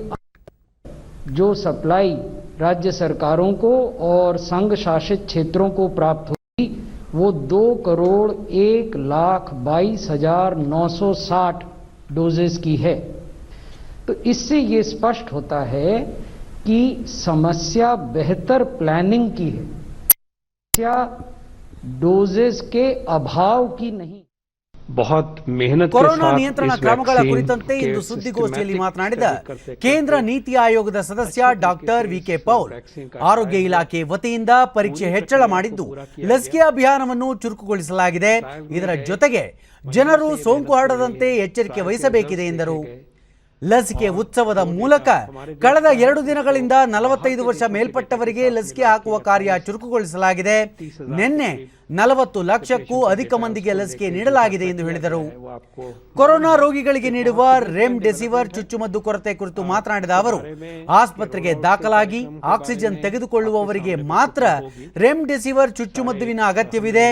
जो सप्लाई राज्य सरकारों को और संघ शासित क्षेत्रों को प्राप्त होगी वो 2,01,22,960 डोजेस की है. तो इससे ये स्पष्ट होता है कि समस्या बेहतर प्लानिंग की है, समस्या डोजेस के अभाव की नहीं.
बहुत मेहनत के
ಕೊರೋನಾ
साथ
ನಿಯಂತ್ರಣ
इस
ಕ್ರಮಗಳ
वैक्सीन
ಕುರಿತಂತೆ
के
ಇಂದು ಸುದ್ದಿಗೋಷ್ಠಿಯಲ್ಲಿ
systematic
ಮಾತನಾಡಿದ
study करते
ಕೇಂದ್ರ ನೀತಿ ಆಯೋಗದ ಸದಸ್ಯ ಡಾಕ್ಟರ್ ವಿಕೆ ಪೌಲ್, ಆರೋಗ್ಯ ಇಲಾಖೆ ವತಿಯಿಂದ ಪರೀಕ್ಷೆ ಹೆಚ್ಚಳ ಮಾಡಿದ್ದು ಲಸಿಕೆ ಅಭಿಯಾನವನ್ನು ಚುರುಕುಗೊಳಿಸಲಾಗಿದೆ. ಇದರ ಜೊತೆಗೆ ಜನರು ಸೋಂಕು ಹರಡದಂತೆ ಎಚ್ಚರಿಕೆ ವಹಿಸಬೇಕಿದೆ ಎಂದರು. ಲಸಿಕೆ ಉತ್ಸವದ ಮೂಲಕ ಕಳೆದ 2 ದಿನಗಳಿಂದ 45 ವರ್ಷ ಮೇಲ್ಪಟ್ಟವರಿಗೆ ಲಸಿಕೆ ಹಾಕುವ ಕಾರ್ಯ ಚುರುಕುಗೊಳಿಸಲಾಗಿದೆ. ನಿನ್ನೆ 40 ಲಕ್ಷಕ್ಕೂ ಅಧಿಕ ಮಂದಿಗೆ ಲಸಿಕೆ ನೀಡಲಾಗಿದೆ ಎಂದು ಹೇಳಿದರು. ಕೊರೋನಾ ರೋಗಿಗಳಿಗೆ ನೀಡುವ ರೆಮ್ಡೆಸಿವಿರ್ ಚುಚ್ಚುಮದ್ದು ಕೊರತೆ ಕುರಿತು ಮಾತನಾಡಿದ ಅವರು, ಆಸ್ಪತ್ರೆಗೆ ದಾಖಲಾಗಿ ಆಕ್ಸಿಜನ್ ತೆಗೆದುಕೊಳ್ಳುವವರಿಗೆ ಮಾತ್ರ ರೆಮ್ಡೆಸಿವಿರ್ ಚುಚ್ಚುಮದ್ದುವಿನ ಅಗತ್ಯವಿದೆ.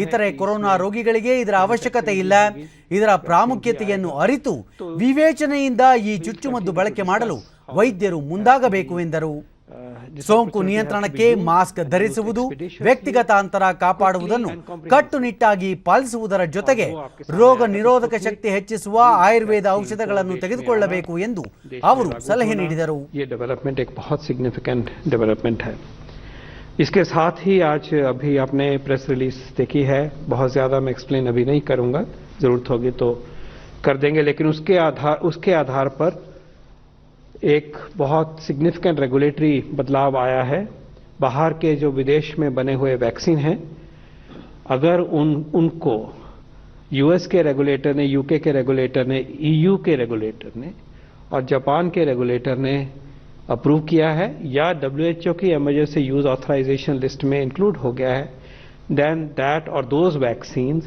ಇತರೆ ಕೊರೋನಾ ರೋಗಿಗಳಿಗೆ ಇದರ ಅವಶ್ಯಕತೆ ಇಲ್ಲ. ಇದರ ಪ್ರಾಮುಖ್ಯತೆಯನ್ನು ಅರಿತು ವಿವೇಚನೆಯಿಂದ ಈ ಚುಚ್ಚುಮದ್ದು ಬಳಕೆ ಮಾಡಲು ವೈದ್ಯರು ಮುಂದಾಗಬೇಕು ಎಂದರು. ಸೋಂಕು ನಿಯಂತ್ರಣಕ್ಕೆ ಮಾಸ್ಕ್ ಧರಿಸುವುದು, ವ್ಯಕ್ತಿಗತ ಅಂತರ ಕಾಪಾಡುವುದನ್ನು ಕಟ್ಟುನಿಟ್ಟಾಗಿ ಪಾಲಿಸುವುದರ ಜೊತೆಗೆ ರೋಗ ನಿರೋಧಕ ಶಕ್ತಿ ಹೆಚ್ಚಿಸುವ ಆಯುರ್ವೇದ ಔಷಧಗಳನ್ನು ತೆಗೆದುಕೊಳ್ಳಬೇಕು ಎಂದು ಅವರು ಸಲಹೆ ನೀಡಿದರು.
डेवलपमेंट एक बहुत सिग्निफिकेंट डेवलपमेंट है. इसके साथ ही आज अभी आपने प्रेस रिलीज देखी है, बहुत ज़्यादा मैं एक्सप्लेन अभी नहीं करूंगा, ज़रूरत होगी तो कर देंगे, लेकिन उसके आधार पर एक बहुत सिग्निफिकेंट रेगुलेटरी बदलाव आया है. बाहर के जो विदेश में बने हुए वैक्सीन हैं, अगर उनको यूएस के रेगुलेटर ने, यूके के रेगुलेटर ने, ईयू के रेगुलेटर ने और जापान के रेगुलेटर ने अप्रूव किया है या डब्ल्यूएचओ की इमरजेंसी यूज ऑथराइजेशन लिस्ट में इंक्लूड हो गया है, देन दैट और those vaccines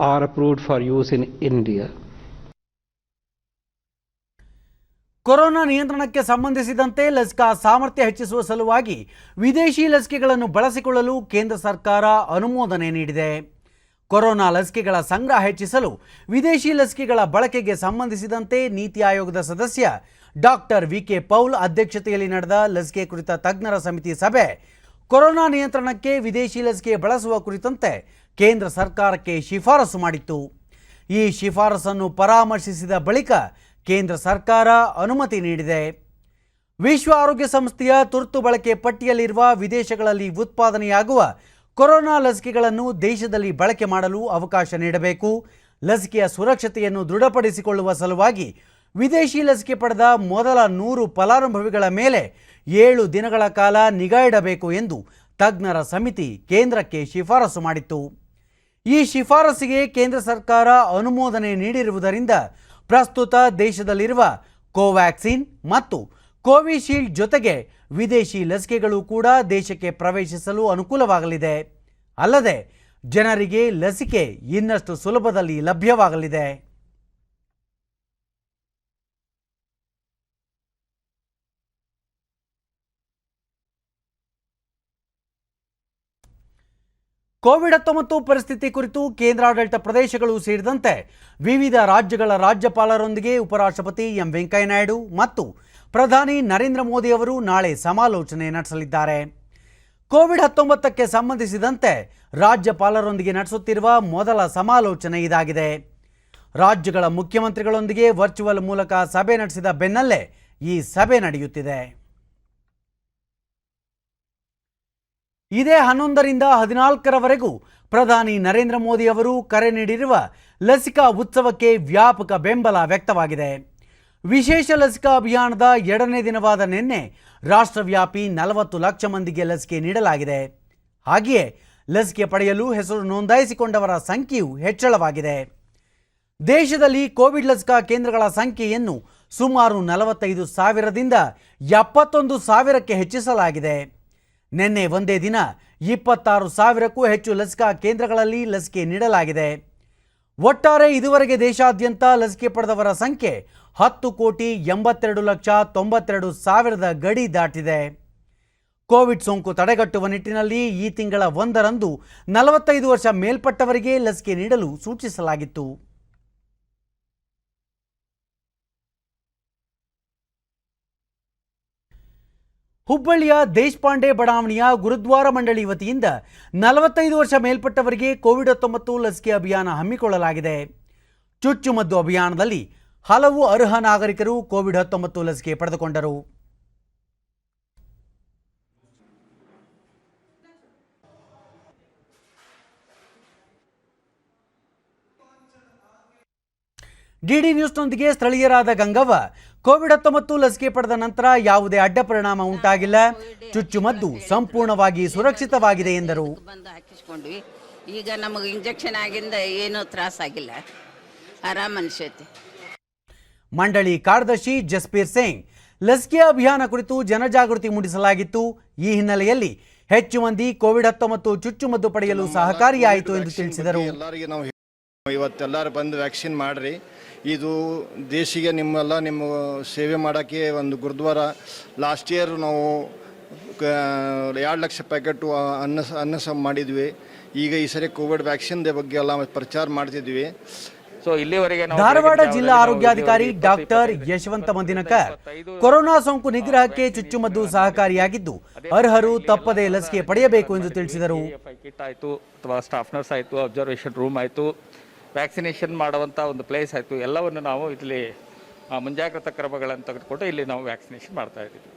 are approved for use in India.
Corona ನಿಯಂತ್ರಣಕ್ಕೆ ಸಂಬಂಧಿಸಿದಂತೆ ಲಸಿಕಾ ಸಾಮರ್ಥ್ಯ ಹೆಚ್ಚಿಸುವ ಸಲುವಾಗಿ ವಿದೇಶಿ ಲಸಿಕೆಗಳನ್ನು ಬಳಸಿಕೊಳ್ಳಲು ಕೇಂದ್ರ ಸರ್ಕಾರ ಅನುಮೋದನೆ ನೀಡಿದೆ. ಕೊರೋನಾ ಲಸಿಕೆಗಳ ಸಂಗ್ರಹ ಹೆಚ್ಚಿಸಲು ವಿದೇಶಿ ಲಸಿಕೆಗಳ ಬಳಕೆಗೆ ಸಂಬಂಧಿಸಿದಂತೆ ನೀತಿ ಆಯೋಗದ ಸದಸ್ಯ ಡಾಕ್ಟರ್ ವಿಕೆ ಪೌಲ್ ಅಧ್ಯಕ್ಷತೆಯಲ್ಲಿ ನಡೆದ ಲಸಿಕೆ ಕುರಿತ ತಜ್ಞರ ಸಮಿತಿ ಸಭೆ ಕೊರೋನಾ ನಿಯಂತ್ರಣಕ್ಕೆ ವಿದೇಶಿ ಲಸಿಕೆ ಬಳಸುವ ಕುರಿತಂತೆ ಕೇಂದ್ರ ಸರ್ಕಾರಕ್ಕೆ ಶಿಫಾರಸು ಮಾಡಿತ್ತು. ಈ ಶಿಫಾರಸನ್ನು ಪರಾಮರ್ಶಿಸಿದ ಬಳಿಕ ಕೇಂದ್ರ ಸರ್ಕಾರ ಅನುಮತಿ ನೀಡಿದೆ. ವಿಶ್ವ ಆರೋಗ್ಯ ಸಂಸ್ಥೆಯ ತುರ್ತು ಬಳಕೆ ಪಟ್ಟಿಯಲ್ಲಿರುವ ವಿದೇಶಗಳಲ್ಲಿ ಉತ್ಪಾದನೆಯಾಗುವ ಕೊರೋನಾ ಲಸಿಕೆಗಳನ್ನು ದೇಶದಲ್ಲಿ ಬಳಕೆ ಮಾಡಲು ಅವಕಾಶ ನೀಡಬೇಕು. ಲಸಿಕೆಯ ಸುರಕ್ಷತೆಯನ್ನು ದೃಢಪಡಿಸಿಕೊಳ್ಳುವ ಸಲುವಾಗಿ ವಿದೇಶಿ ಲಸಿಕೆ ಪಡೆದ ಮೊದಲ 100 ಫಲಾನುಭವಿಗಳ ಮೇಲೆ 7 ದಿನಗಳ ಕಾಲ ನಿಗಾ ಇಡಬೇಕು ಎಂದು ತಜ್ಞರ ಸಮಿತಿ ಕೇಂದ್ರಕ್ಕೆ ಶಿಫಾರಸು ಮಾಡಿತ್ತು. ಈ ಶಿಫಾರಸಿಗೆ ಕೇಂದ್ರ ಸರ್ಕಾರ ಅನುಮೋದನೆ ನೀಡಿರುವುದರಿಂದ ಪ್ರಸ್ತುತ ದೇಶದಲ್ಲಿರುವ ಕೋವ್ಯಾಕ್ಸಿನ್ ಮತ್ತು ಕೋವಿಶೀಲ್ಡ್ ಜೊತೆಗೆ ವಿದೇಶಿ ಲಸಿಕೆಗಳು ಕೂಡ ದೇಶಕ್ಕೆ ಪ್ರವೇಶಿಸಲು ಅನುಕೂಲವಾಗಲಿದೆ. ಅಲ್ಲದೆ ಜನರಿಗೆ ಲಸಿಕೆ ಇನ್ನಷ್ಟು ಸುಲಭದಲ್ಲಿ ಲಭ್ಯವಾಗಲಿದೆ. ಕೋವಿಡ್-19 ಪರಿಸ್ಥಿತಿ ಕುರಿತು ಕೇಂದ್ರಾಡಳಿತ ಪ್ರದೇಶಗಳು ಸೇರಿದಂತೆ ವಿವಿಧ ರಾಜ್ಯಗಳ ರಾಜ್ಯಪಾಲರೊಂದಿಗೆ ಉಪರಾಷ್ಟ್ರಪತಿ ಎಂ ವೆಂಕಯ್ಯನಾಯ್ಡು ಮತ್ತು ಪ್ರಧಾನಿ ನರೇಂದ್ರ ಮೋದಿ ಅವರು ನಾಳೆ ಸಮಾಲೋಚನೆ ನಡೆಸಲಿದ್ದಾರೆ. ಕೋವಿಡ್-19ಕ್ಕೆ ಸಂಬಂಧಿಸಿದಂತೆ ರಾಜ್ಯಪಾಲರೊಂದಿಗೆ ನಡೆಸುತ್ತಿರುವ ಮೊದಲ ಸಮಾಲೋಚನೆ ಇದಾಗಿದೆ. ರಾಜ್ಯಗಳ ಮುಖ್ಯಮಂತ್ರಿಗಳೊಂದಿಗೆ ವರ್ಚುವಲ್ ಮೂಲಕ ಸಭೆ ನಡೆಸಿದ ಬೆನ್ನಲ್ಲೇ ಈ ಸಭೆ ನಡೆಯುತ್ತಿದೆ. ಇದೇ 11ರಿಂದ 14ರವರೆಗೂ ಪ್ರಧಾನಿ ನರೇಂದ್ರ ಮೋದಿ ಅವರು ಕರೆ ನೀಡಿರುವ ಲಸಿಕಾ ಉತ್ಸವಕ್ಕೆ ವ್ಯಾಪಕ ಬೆಂಬಲ ವ್ಯಕ್ತವಾಗಿದೆ. ವಿಶೇಷ ಲಸಿಕಾ ಅಭಿಯಾನದ 2ನೇ ದಿನವಾದ ನಿನ್ನೆ ರಾಷ್ಟ್ರವ್ಯಾಪಿ 40 ಲಕ್ಷ ಮಂದಿಗೆ ಲಸಿಕೆ ನೀಡಲಾಗಿದೆ. ಹಾಗೆಯೇ ಲಸಿಕೆ ಪಡೆಯಲು ಹೆಸರು ನೋಂದಾಯಿಸಿಕೊಂಡವರ ಸಂಖ್ಯೆಯೂ ಹೆಚ್ಚಳವಾಗಿದೆ. ದೇಶದಲ್ಲಿ ಕೋವಿಡ್ ಲಸಿಕಾ ಕೇಂದ್ರಗಳ ಸಂಖ್ಯೆಯನ್ನು ಸುಮಾರು 45,000ದಿಂದ 71,000ಕ್ಕೆ ಹೆಚ್ಚಿಸಲಾಗಿದೆ. ನಿನ್ನೆ ಒಂದೇ ದಿನ 26,000ಕ್ಕೂ ಹೆಚ್ಚು ಲಸಿಕಾ ಕೇಂದ್ರಗಳಲ್ಲಿ ಲಸಿಕೆ ನೀಡಲಾಗಿದೆ. ಒಟ್ಟಾರೆ ಇದುವರೆಗೆ ದೇಶಾದ್ಯಂತ ಲಸಿಕೆ ಪಡೆದವರ ಸಂಖ್ಯೆ 10,82,92,000 ಗಡಿ ದಾಟಿದೆ. ಕೋವಿಡ್ ಸೋಂಕು ತಡೆಗಟ್ಟುವ ನಿಟ್ಟಿನಲ್ಲಿ ಈ ತಿಂಗಳ 1ರಂದು 45 ವರ್ಷ ಮೇಲ್ಪಟ್ಟವರಿಗೆ ಲಸಿಕೆ ನೀಡಲು ಸೂಚಿಸಲಾಗಿತ್ತು. ಹುಬ್ಬಳ್ಳಿಯ ದೇಶಪಾಂಡೆ ಬಡಾವಣೆಯ ಗುರುದ್ವಾರ ಮಂಡಳಿ ವತಿಯಿಂದ 45 ವರ್ಷ ಮೇಲ್ಪಟ್ಟವರಿಗೆ ಕೋವಿಡ್-19 ಲಸಿಕೆ ಅಭಿಯಾನ ಹಮ್ಮಿಕೊಳ್ಳಲಾಗಿದೆ. ಚುಚ್ಚುಮದ್ದು ಅಭಿಯಾನದಲ್ಲಿ ಹಲವು ಅರ್ಹ ನಾಗರಿಕರು ಕೋವಿಡ್-19 ಲಸಿಕೆ ಪಡೆದುಕೊಂಡರು. ಡಿಡಿ ನ್ಯೂಸ್ನೊಂದಿಗೆ ಸ್ಥಳೀಯರಾದ ಗಂಗವ್ವ, ಕೋವಿಡ್-19 ಲಸಿಕೆ ಪಡೆದ ನಂತರ ಯಾವುದೇ ಅಡ್ಡ ಪರಿಣಾಮ ಉಂಟಾಗಿಲ್ಲ, ಚುಚ್ಚುಮದ್ದು ಸಂಪೂರ್ಣವಾಗಿ ಸುರಕ್ಷಿತವಾಗಿದೆ ಎಂದರು.
ಬಂದು ಹಾಕಿಸ್ಕೊಂಡ್ವಿ, ಈಗ ನಮಗೆ ಇಂಜೆಕ್ಷನ್ ಆಗಿಂದ ಏನೂ ತ್ರಾಸಾಗಿಲ್ಲ, ಆರಾಮ್ ಅನಿಸೈತಿ.
ಮಂಡಳಿ ಕಾರ್ಯದರ್ಶಿ ಜಸ್ಬೀರ್ ಸಿಂಗ್, ಲಸಿಕೆ ಅಭಿಯಾನ ಕುರಿತು ಜನಜಾಗೃತಿ ಮೂಡಿಸಲಾಗಿತ್ತು. ಈ ಹಿನ್ನೆಲೆಯಲ್ಲಿ ಹೆಚ್ಚು ಮಂದಿ ಕೋವಿಡ್-19 ಚುಚ್ಚುಮದ್ದು ಪಡೆಯಲು ಸಹಕಾರಿಯಾಯಿತು ಎಂದು ತಿಳಿಸಿದರು.
ಎಲ್ಲರಿಗೆ ನಾವು ಇವತ್ತೆಲ್ಲರೂ ಬಂದು ವ್ಯಾಕ್ಸಿನ್ ಮಾಡ್ರಿ, ಇದು ದೇಶಿಗೆ ನಿಮ್ಮ ಸೇವೆ ಮಾಡೋಕ್ಕೆ ಒಂದು ಗುರುದ್ವಾರ ಲಾಸ್ಟ್ ಇಯರ್ ನಾವು 2 ಲಕ್ಷ ಪ್ಯಾಕೆಟು ಅನ್ನ ಮಾಡಿದ್ವಿ. ಈಗ ಈ ಸರಿ ಕೋವಿಡ್ ವ್ಯಾಕ್ಸಿನ್ ಬಗ್ಗೆ ಎಲ್ಲ ಪ್ರಚಾರ ಮಾಡ್ತಿದ್ವಿ.
ಧಾರವಾಡ ಜಿಲ್ಲಾ ಆರೋಗ್ಯಾಧಿಕಾರಿ ಡಾಕ್ಟರ್ ಯಶವಂತ ಮಂದಿನಕರ್, ಕೊರೋನಾ ಸೋಂಕು ನಿಗ್ರಹಕ್ಕೆ ಚುಚ್ಚುಮದ್ದು ಸಹಕಾರಿಯಾಗಿದ್ದು ಅರ್ಹರು ತಪ್ಪದೇ ಲಸಿಕೆ ಪಡೆಯಬೇಕು ಎಂದು ತಿಳಿಸಿದರು.
ಅಥವಾ ಸ್ಟಾಫ್ ನರ್ಸ್ ಆಯಿತು, ಅಬ್ಸರ್ವೇಷನ್ ರೂಮ್ ಆಯಿತು, ವ್ಯಾಕ್ಸಿನೇಷನ್ ಮಾಡುವಂಥ ಒಂದು ಪ್ಲೇಸ್ ಆಯಿತು, ಎಲ್ಲವನ್ನು ನಾವು ಇಲ್ಲಿ ಮುಂಜಾಗ್ರತಾ ಕ್ರಮಗಳನ್ನು ತೆಗೆದುಕೊಂಡು ಇಲ್ಲಿ ನಾವು ವ್ಯಾಕ್ಸಿನೇಷನ್ ಮಾಡ್ತಾ ಇದ್ದೀವಿ.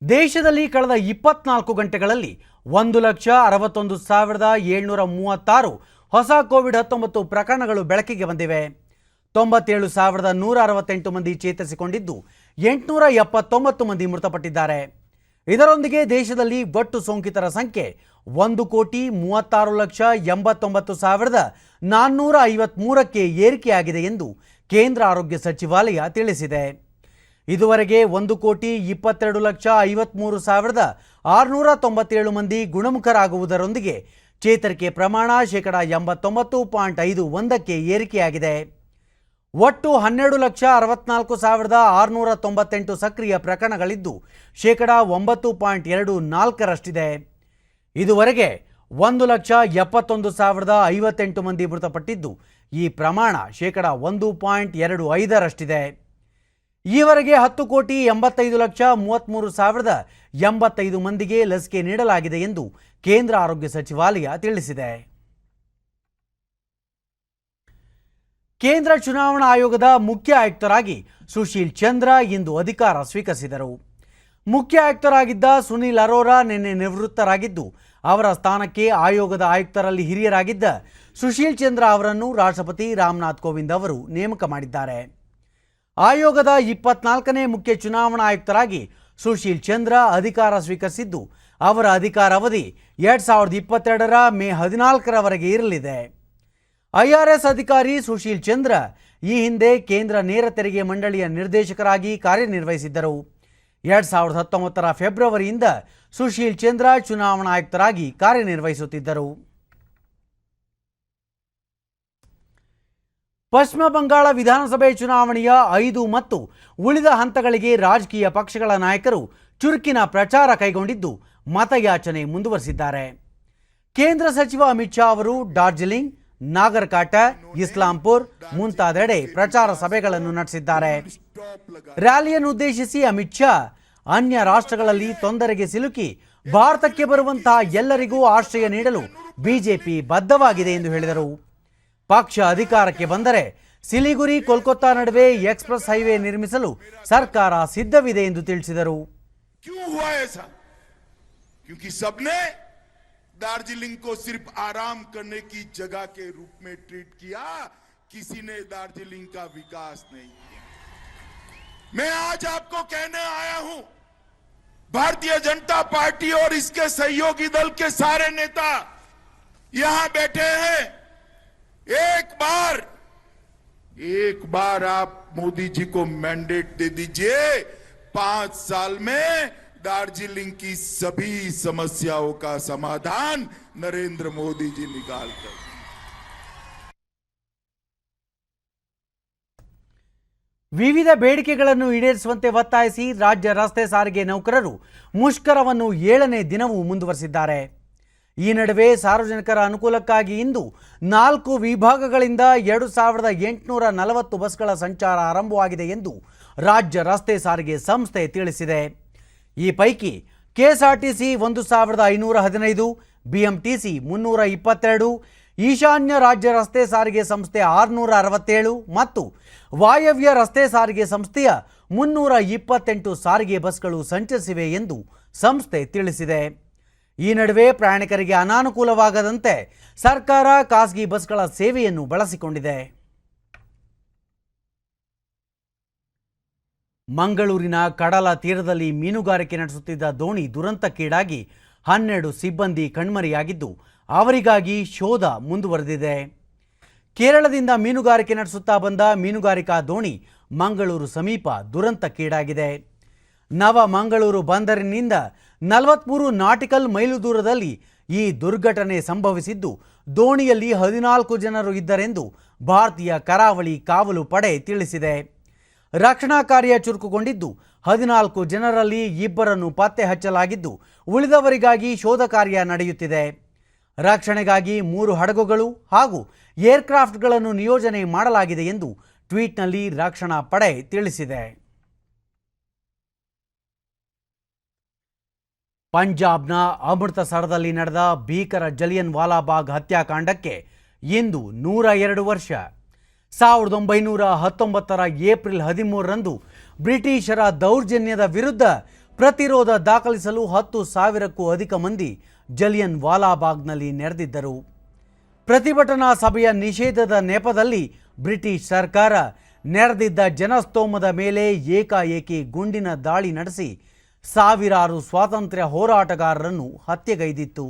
ದೇಶದಲ್ಲಿ ಕಳೆದ 24 ಗಂಟೆಗಳಲ್ಲಿ 1,61,736 ಹೊಸ ಕೋವಿಡ್-19 ಪ್ರಕರಣಗಳು ಬೆಳಕಿಗೆ ಬಂದಿವೆ. 97,168 ಮಂದಿ ಚೇತರಿಸಿಕೊಂಡಿದ್ದು 879 ಮಂದಿ ಮೃತಪಟ್ಟಿದ್ದಾರೆ. ಇದರೊಂದಿಗೆ ದೇಶದಲ್ಲಿ ಒಟ್ಟು ಸೋಂಕಿತರ ಸಂಖ್ಯೆ 1,36,89,453ಕ್ಕೆ ಏರಿಕೆಯಾಗಿದೆ ಎಂದು ಕೇಂದ್ರ ಆರೋಗ್ಯ ಸಚಿವಾಲಯ ತಿಳಿಸಿದೆ. ಇದುವರೆಗೆ 1,22,53,697 ಮಂದಿ ಗುಣಮುಖರಾಗುವುದರೊಂದಿಗೆ ಚೇತರಿಕೆ ಪ್ರಮಾಣ 89.51ಕ್ಕೆ ಏರಿಕೆಯಾಗಿದೆ. ಒಟ್ಟು 12,64,698 ಸಕ್ರಿಯ ಪ್ರಕರಣಗಳಿದ್ದು 9.24ರಷ್ಟಿದೆ. ಇದುವರೆಗೆ 1,71,058 ಮಂದಿ ಮೃತಪಟ್ಟಿದ್ದು ಈ ಪ್ರಮಾಣ 1.25ರಷ್ಟಿದೆ. ಈವರೆಗೆ 10,85,33,085 ಮಂದಿಗೆ ಲಸಿಕೆ ನೀಡಲಾಗಿದೆ ಎಂದು ಕೇಂದ್ರ ಆರೋಗ್ಯ ಸಚಿವಾಲಯ ತಿಳಿಸಿದೆ. ಕೇಂದ್ರ ಚುನಾವಣಾ ಆಯೋಗದ ಮುಖ್ಯ ಆಯುಕ್ತರಾಗಿ ಸುಶೀಲ್ ಚಂದ್ರ ಇಂದು ಅಧಿಕಾರ ಸ್ವೀಕರಿಸಿದರು. ಮುಖ್ಯ ಆಯುಕ್ತರಾಗಿದ್ದ ಸುನಿಲ್ ಅರೋರಾ ನಿನ್ನೆ ನಿವೃತ್ತರಾಗಿದ್ದು ಅವರ ಸ್ಥಾನಕ್ಕೆ ಆಯೋಗದ ಆಯುಕ್ತರಲ್ಲಿ ಹಿರಿಯರಾಗಿದ್ದ ಸುಶೀಲ್ ಚಂದ್ರ ಅವರನ್ನು ರಾಷ್ಟ್ರಪತಿ ರಾಮನಾಥ್ ಕೋವಿಂದ್ ಅವರು ನೇಮಕ ಮಾಡಿದ್ದಾರೆ. ಆಯೋಗದ 24ನೇ ಮುಖ್ಯ ಚುನಾವಣಾ ಆಯುಕ್ತರಾಗಿ ಸುಶೀಲ್ ಚಂದ್ರ ಅಧಿಕಾರ ಸ್ವೀಕರಿಸಿದ್ದು ಅವರ ಅಧಿಕಾರಾವಧಿ 2022ರ ಮೇ 14ರವರೆಗೆ ಇರಲಿದೆ. ಐಆರ್ಎಸ್ ಅಧಿಕಾರಿ ಸುಶೀಲ್ ಚಂದ್ರ ಈ ಹಿಂದೆ ಕೇಂದ್ರ ನೇರ ತೆರಿಗೆ ಮಂಡಳಿಯ ನಿರ್ದೇಶಕರಾಗಿ ಕಾರ್ಯನಿರ್ವಹಿಸಿದ್ದರು. 2019ರ ಫೆಬ್ರವರಿಯಿಂದ ಸುಶೀಲ್ ಚಂದ್ರ ಚುನಾವಣಾ ಆಯುಕ್ತರಾಗಿ ಕಾರ್ಯನಿರ್ವಹಿಸುತ್ತಿದ್ದರು. ಪಶ್ಚಿಮ ಬಂಗಾಳ ವಿಧಾನಸಭೆ ಚುನಾವಣೆಯ 5 ಮತ್ತು ಉಳಿದ ಹಂತಗಳಿಗೆ ರಾಜಕೀಯ ಪಕ್ಷಗಳ ನಾಯಕರು ಚುರುಕಿನ ಪ್ರಚಾರ ಕೈಗೊಂಡಿದ್ದು ಮತಯಾಚನೆ ಮುಂದುವರೆಸಿದ್ದಾರೆ. ಕೇಂದ್ರ ಸಚಿವ ಅಮಿತ್ ಶಾ ಅವರು ಡಾರ್ಜಿಲಿಂಗ್, ನಾಗರಕಾಟ, ಇಸ್ಲಾಂಪುರ್ ಮುಂತಾದೆಡೆ ಪ್ರಚಾರ ಸಭೆಗಳನ್ನು ನಡೆಸಿದ್ದಾರೆ. ರ್ಯಾಲಿಯನ್ನುದ್ದೇಶಿಸಿ ಅಮಿತ್ ಶಾ ಅನ್ಯ ರಾಷ್ಟ್ರಗಳಲ್ಲಿ ತೊಂದರೆಗೆ ಸಿಲುಕಿ ಭಾರತಕ್ಕೆ ಬರುವಂತಹ ಎಲ್ಲರಿಗೂ ಆಶ್ರಯ ನೀಡಲು ಬಿಜೆಪಿ ಬದ್ಧವಾಗಿದೆ ಎಂದು ಹೇಳಿದರು. ಪಕ್ಷ ಅಧಿಕಾರಕ್ಕೆ ಬಂದರೆ ಸಿಲಿಗುರಿ ಕೋಲ್ಕತ್ತಾ ನಡುವೆ ಎಕ್ಸ್ಪ್ರೆಸ್ ಹೈವೇ ನಿರ್ಮಿಸಲು ಸರ್ಕಾರ ಸಿದ್ಧವಿದೆ ಎಂದು ತಿಳಿಸಿದರು.
दार्जिलिंग को सिर्फ आराम करने की जगह के रूप में ट्रीट किया, किसी ने दार्जिलिंग का विकास नहीं किया. मैं आज आपको कहने आया हूं, भारतीय जनता पार्टी और इसके सहयोगी दल के सारे नेता यहां बैठे हैं. एक बार आप मोदी जी को मैंडेट दे दीजिए, 5 साल में दार्जिलिंग की सभी समस्याओं का समाधान नरेंद्र मोदी जी निकाल कर।
ವಿವಿಧ ಬೇಡಿಕೆಗಳನ್ನು ಈಡೇರಿಸುವಂತೆ ಒತ್ತಾಯಿಸಿ ರಾಜ್ಯ ರಸ್ತೆ ಸಾರಿಗೆ ನೌಕರರು ಮುಷ್ಕರವನ್ನು 7ನೇ ದಿನವೂ ಮುಂದುವರೆಸಿದ್ದಾರೆ. ಈ ನಡುವೆ ಸಾರ್ವಜನಿಕರ ಅನುಕೂಲಕ್ಕಾಗಿ ಇಂದು 4 ವಿಭಾಗಗಳಿಂದ 2840 ಬಸ್ಗಳ ಸಂಚಾರ ಆರಂಭವಾಗಿದೆ ಎಂದು ರಾಜ್ಯ ರಸ್ತೆ ಸಾರಿಗೆ ಸಂಸ್ಥೆ ತಿಳಿಸಿದೆ. ಈ ಪೈಕಿ ಕೆಎಸ್ಆರ್ಟಿಸಿ 1515, ಬಿಎಂಟಿಸಿ 322, ಈಶಾನ್ಯ ರಾಜ್ಯ ರಸ್ತೆ ಸಾರಿಗೆ ಸಂಸ್ಥೆ 667 ಮತ್ತು ವಾಯವ್ಯ ರಸ್ತೆ ಸಾರಿಗೆ ಸಂಸ್ಥೆಯ 328 ಸಾರಿಗೆ ಬಸ್ಗಳು ಸಂಚರಿಸಿವೆ ಎಂದು ಸಂಸ್ಥೆ ತಿಳಿಸಿದೆ. ಈ ನಡುವೆ ಪ್ರಯಾಣಿಕರಿಗೆ ಅನಾನುಕೂಲವಾಗದಂತೆ ಸರ್ಕಾರ ಖಾಸಗಿ ಬಸ್ಗಳ ಸೇವೆಯನ್ನು ಬಳಸಿಕೊಂಡಿದೆ. ಮಂಗಳೂರಿನ ಕಡಲ ತೀರದಲ್ಲಿ ಮೀನುಗಾರಿಕೆ ನಡೆಸುತ್ತಿದ್ದ ದೋಣಿ ದುರಂತಕ್ಕೀಡಾಗಿ 12 ಸಿಬ್ಬಂದಿ ಕಣ್ಮರೆಯಾಗಿದ್ದು ಅವರಿಗಾಗಿ ಶೋಧ ಮುಂದುವರೆದಿದೆ. ಕೇರಳದಿಂದ ಮೀನುಗಾರಿಕೆ ನಡೆಸುತ್ತಾ ಬಂದ ಮೀನುಗಾರಿಕಾ ದೋಣಿ ಮಂಗಳೂರು ಸಮೀಪ ದುರಂತಕ್ಕೀಡಾಗಿದೆ. ನವಮಂಗಳೂರು ಬಂದರಿನಿಂದ 43 ನಾಟಿಕಲ್ ಮೈಲು ದೂರದಲ್ಲಿ ಈ ದುರ್ಘಟನೆ ಸಂಭವಿಸಿದ್ದು ದೋಣಿಯಲ್ಲಿ 14 ಜನರು ಇದ್ದರೆಂದು ಭಾರತೀಯ ಕರಾವಳಿ ಕಾವಲು ಪಡೆ ತಿಳಿಸಿದೆ. ರಕ್ಷಣಾ ಕಾರ್ಯ ಚುರುಕುಗೊಂಡಿದ್ದು 14 ಜನರಲ್ಲಿ 2 ಪತ್ತೆ ಹಚ್ಚಲಾಗಿದ್ದು ಉಳಿದವರಿಗಾಗಿ ಶೋಧ ಕಾರ್ಯ ನಡೆಯುತ್ತಿದೆ. ರಕ್ಷಣೆಗಾಗಿ 3 ಹಡಗುಗಳು ಹಾಗೂ ಏರ್ಕ್ರಾಫ್ಟ್ಗಳನ್ನು ನಿಯೋಜನೆ ಮಾಡಲಾಗಿದೆ ಎಂದು ಟ್ವೀಟ್ನಲ್ಲಿ ರಕ್ಷಣಾ ಪಡೆ ತಿಳಿಸಿದೆ. ಪಂಜಾಬ್ನ ಅಮೃತಸರದಲ್ಲಿ ನಡೆದ ಭೀಕರ ಜಲಿಯನ್ ವಾಲಾಬಾಗ್ ಹತ್ಯಾಕಾಂಡಕ್ಕೆ ಇಂದು 102 ವರ್ಷ. 1919ರ ಏಪ್ರಿಲ್ 13ರಂದು ಬ್ರಿಟಿಷರ ದೌರ್ಜನ್ಯದ ವಿರುದ್ಧ ಪ್ರತಿರೋಧ ದಾಖಲಿಸಲು 10,000ಕ್ಕೂ ಅಧಿಕ ಮಂದಿ ಜಲಿಯನ್ ವಾಲಾಬಾಗ್ನಲ್ಲಿ ನೆರೆದಿದ್ದರು. ಪ್ರತಿಭಟನಾ ಸಭೆಯ ನಿಷೇಧದ ನೆಪದಲ್ಲಿ ಬ್ರಿಟಿಷ್ ಸರ್ಕಾರ ನೆರೆದಿದ್ದ ಜನಸ್ತೋಮದ ಮೇಲೆ ಏಕಾಏಕಿ ಗುಂಡಿನ ದಾಳಿ ನಡೆಸಿ ಸಾವಿರಾರು ಸ್ವಾತಂತ್ರ್ಯ ಹೋರಾಟಗಾರರನ್ನು ಹತ್ಯೆಗೈದಿತ್ತು.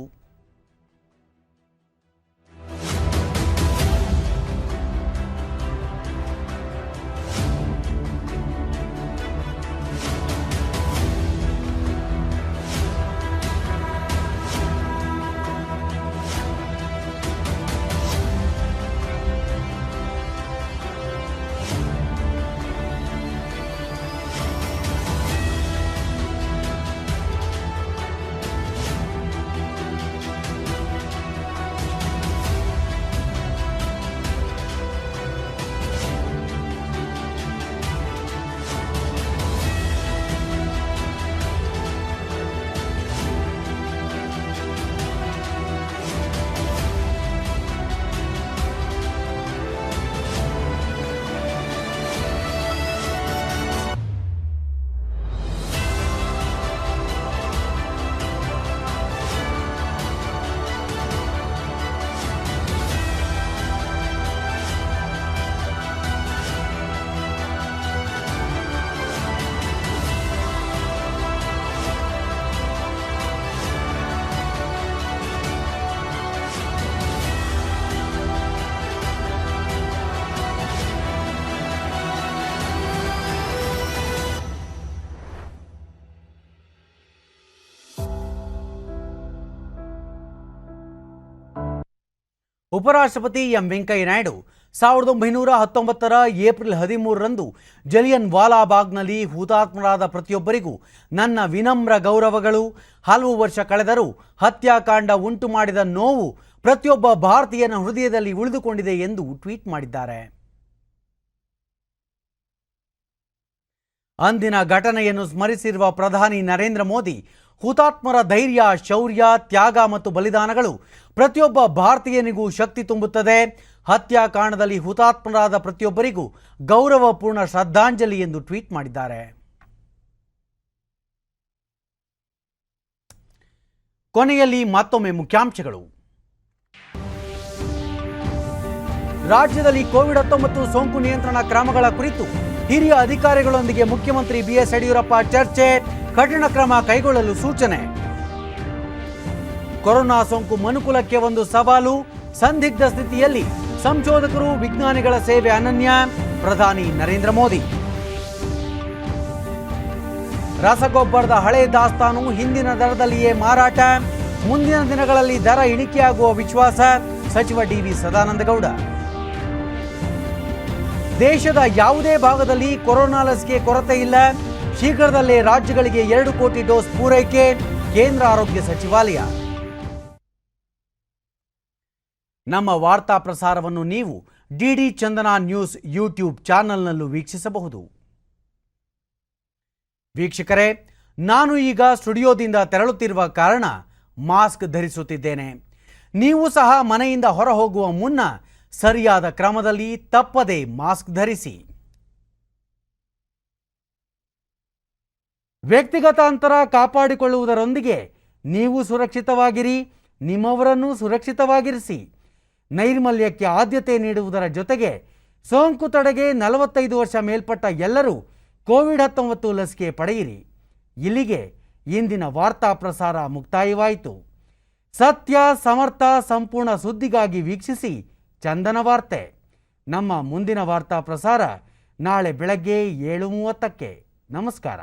ಉಪರಾಷ್ಟ್ರಪತಿ ಎಂ ವೆಂಕಯ್ಯ ನಾಯ್ಡು 1919ರ ಏಪ್ರಿಲ್ 13ರಂದು ಜಲಿಯನ್ ವಾಲಾಬಾಗ್ನಲ್ಲಿ ಹುತಾತ್ಮರಾದ ಪ್ರತಿಯೊಬ್ಬರಿಗೂ ನನ್ನ ವಿನಮ್ರ ಗೌರವಗಳು. ಹಲವು ವರ್ಷ ಕಳೆದರೂ ಹತ್ಯಾಕಾಂಡ ಉಂಟು ಮಾಡಿದ ನೋವು ಪ್ರತಿಯೊಬ್ಬ ಭಾರತೀಯನ ಹೃದಯದಲ್ಲಿ ಉಳಿದುಕೊಂಡಿದೆ ಎಂದು ಟ್ವೀಟ್ ಮಾಡಿದ್ದಾರೆ. ಅಂದಿನ ಘಟನೆಯನ್ನು ಸ್ಮರಿಸಿರುವ ಪ್ರಧಾನಿ ನರೇಂದ್ರ ಮೋದಿ, ಹುತಾತ್ಮರ ಧೈರ್ಯ, ಶೌರ್ಯ, ತ್ಯಾಗ ಮತ್ತು ಬಲಿದಾನಗಳು ಪ್ರತಿಯೊಬ್ಬ ಭಾರತೀಯನಿಗೂ ಶಕ್ತಿ ತುಂಬುತ್ತದೆ. ಹತ್ಯಾಕಾಂಡದಲ್ಲಿ ಹುತಾತ್ಮರಾದ ಪ್ರತಿಯೊಬ್ಬರಿಗೂ ಗೌರವಪೂರ್ಣ ಶ್ರದ್ಧಾಂಜಲಿ ಎಂದು ಟ್ವೀಟ್ ಮಾಡಿದ್ದಾರೆ. ಕೊನೆಯಲ್ಲಿ ಮತ್ತೊಮ್ಮೆ ಮುಖ್ಯಾಂಶಗಳು. ರಾಜ್ಯದಲ್ಲಿ ಕೋವಿಡ್-19 ಸೋಂಕು ನಿಯಂತ್ರಣ ಕ್ರಮಗಳ ಕುರಿತು ಹಿರಿಯ ಅಧಿಕಾರಿಗಳೊಂದಿಗೆ ಮುಖ್ಯಮಂತ್ರಿ ಬಿಎಸ್ ಯಡಿಯೂರಪ್ಪ ಚರ್ಚೆ, ಕಠಿಣ ಕ್ರಮ ಕೈಗೊಳ್ಳಲು ಸೂಚನೆ. ಕೊರೋನಾ ಸೋಂಕು ಮನುಕುಲಕ್ಕೆ ಒಂದು ಸವಾಲು, ಸಂದಿಗ್ಧ ಸ್ಥಿತಿಯಲ್ಲಿ ಸಂಶೋಧಕರು ವಿಜ್ಞಾನಿಗಳ ಸೇವೆ ಅನನ್ಯ, ಪ್ರಧಾನಿ ನರೇಂದ್ರ ಮೋದಿ. ರಸಗೊಬ್ಬರದ ಹಳೆ ದಾಸ್ತಾನು ಹಿಂದಿನ ದರದಲ್ಲಿಯೇ ಮಾರಾಟ, ಮುಂದಿನ ದಿನಗಳಲ್ಲಿ ದರ ಇಳಿಕೆಯಾಗುವ ವಿಶ್ವಾಸ ಸಚಿವ ಡಿ.ವಿ. ಸದಾನಂದಗೌಡ. ದೇಶದ ಯಾವುದೇ ಭಾಗದಲ್ಲಿ ಕೊರೋನಾ ಲಸಿಕೆ ಕೊರತೆ ಇಲ್ಲ, ಶೀಘ್ರದಲ್ಲೇ ರಾಜ್ಯಗಳಿಗೆ 2 ಕೋಟಿ ಡೋಸ್ ಪೂರೈಕೆ, ಕೇಂದ್ರ ಆರೋಗ್ಯ ಸಚಿವಾಲಯ. ನಮ್ಮ ವಾರ್ತಾ ಪ್ರಸಾರವನ್ನು ನೀವು ಡಿಡಿ ಚಂದನ ನ್ಯೂಸ್ ಯೂಟ್ಯೂಬ್ ಚಾನೆಲ್ನಲ್ಲೂ ವೀಕ್ಷಿಸಬಹುದು. ವೀಕ್ಷಕರೇ, ನಾನು ಈಗ ಸ್ಟುಡಿಯೋದಿಂದ ತೆರಳುತ್ತಿರುವ ಕಾರಣ ಮಾಸ್ಕ್ ಧರಿಸುತ್ತಿದ್ದೇನೆ. ನೀವು ಸಹ ಮನೆಯಿಂದ ಹೊರ ಹೋಗುವ ಮುನ್ನ ಸರಿಯಾದ ಕ್ರಮದಲ್ಲಿ ತಪ್ಪದೆ ಮಾಸ್ಕ್ ಧರಿಸಿ. ವ್ಯಕ್ತಿಗತ ಅಂತರ ಕಾಪಾಡಿಕೊಳ್ಳುವುದರೊಂದಿಗೆ ನೀವು ಸುರಕ್ಷಿತವಾಗಿರಿ, ನಿಮ್ಮವರನ್ನು ಸುರಕ್ಷಿತವಾಗಿರಿಸಿ. ನೈರ್ಮಲ್ಯಕ್ಕೆ ಆದ್ಯತೆ ನೀಡುವುದರ ಜೊತೆಗೆ ಸೋಂಕು ತಡೆಗೆ 45 ವರ್ಷ ಮೇಲ್ಪಟ್ಟ ಎಲ್ಲರೂ ಕೋವಿಡ್-19 ಲಸಿಕೆ ಪಡೆಯಿರಿ. ಇಲ್ಲಿಗೆ ಇಂದಿನ ವಾರ್ತಾ ಪ್ರಸಾರ ಮುಕ್ತಾಯವಾಯಿತು. ಸತ್ಯ, ಸಮರ್ಥ, ಸಂಪೂರ್ಣ ಸುದ್ದಿಗಾಗಿ ವೀಕ್ಷಿಸಿ ಚಂದನ ವಾರ್ತೆ. ನಮ್ಮ ಮುಂದಿನ ವಾರ್ತಾ ಪ್ರಸಾರ ನಾಳೆ ಬೆಳಗ್ಗೆ 7:30ಕ್ಕೆ. ನಮಸ್ಕಾರ.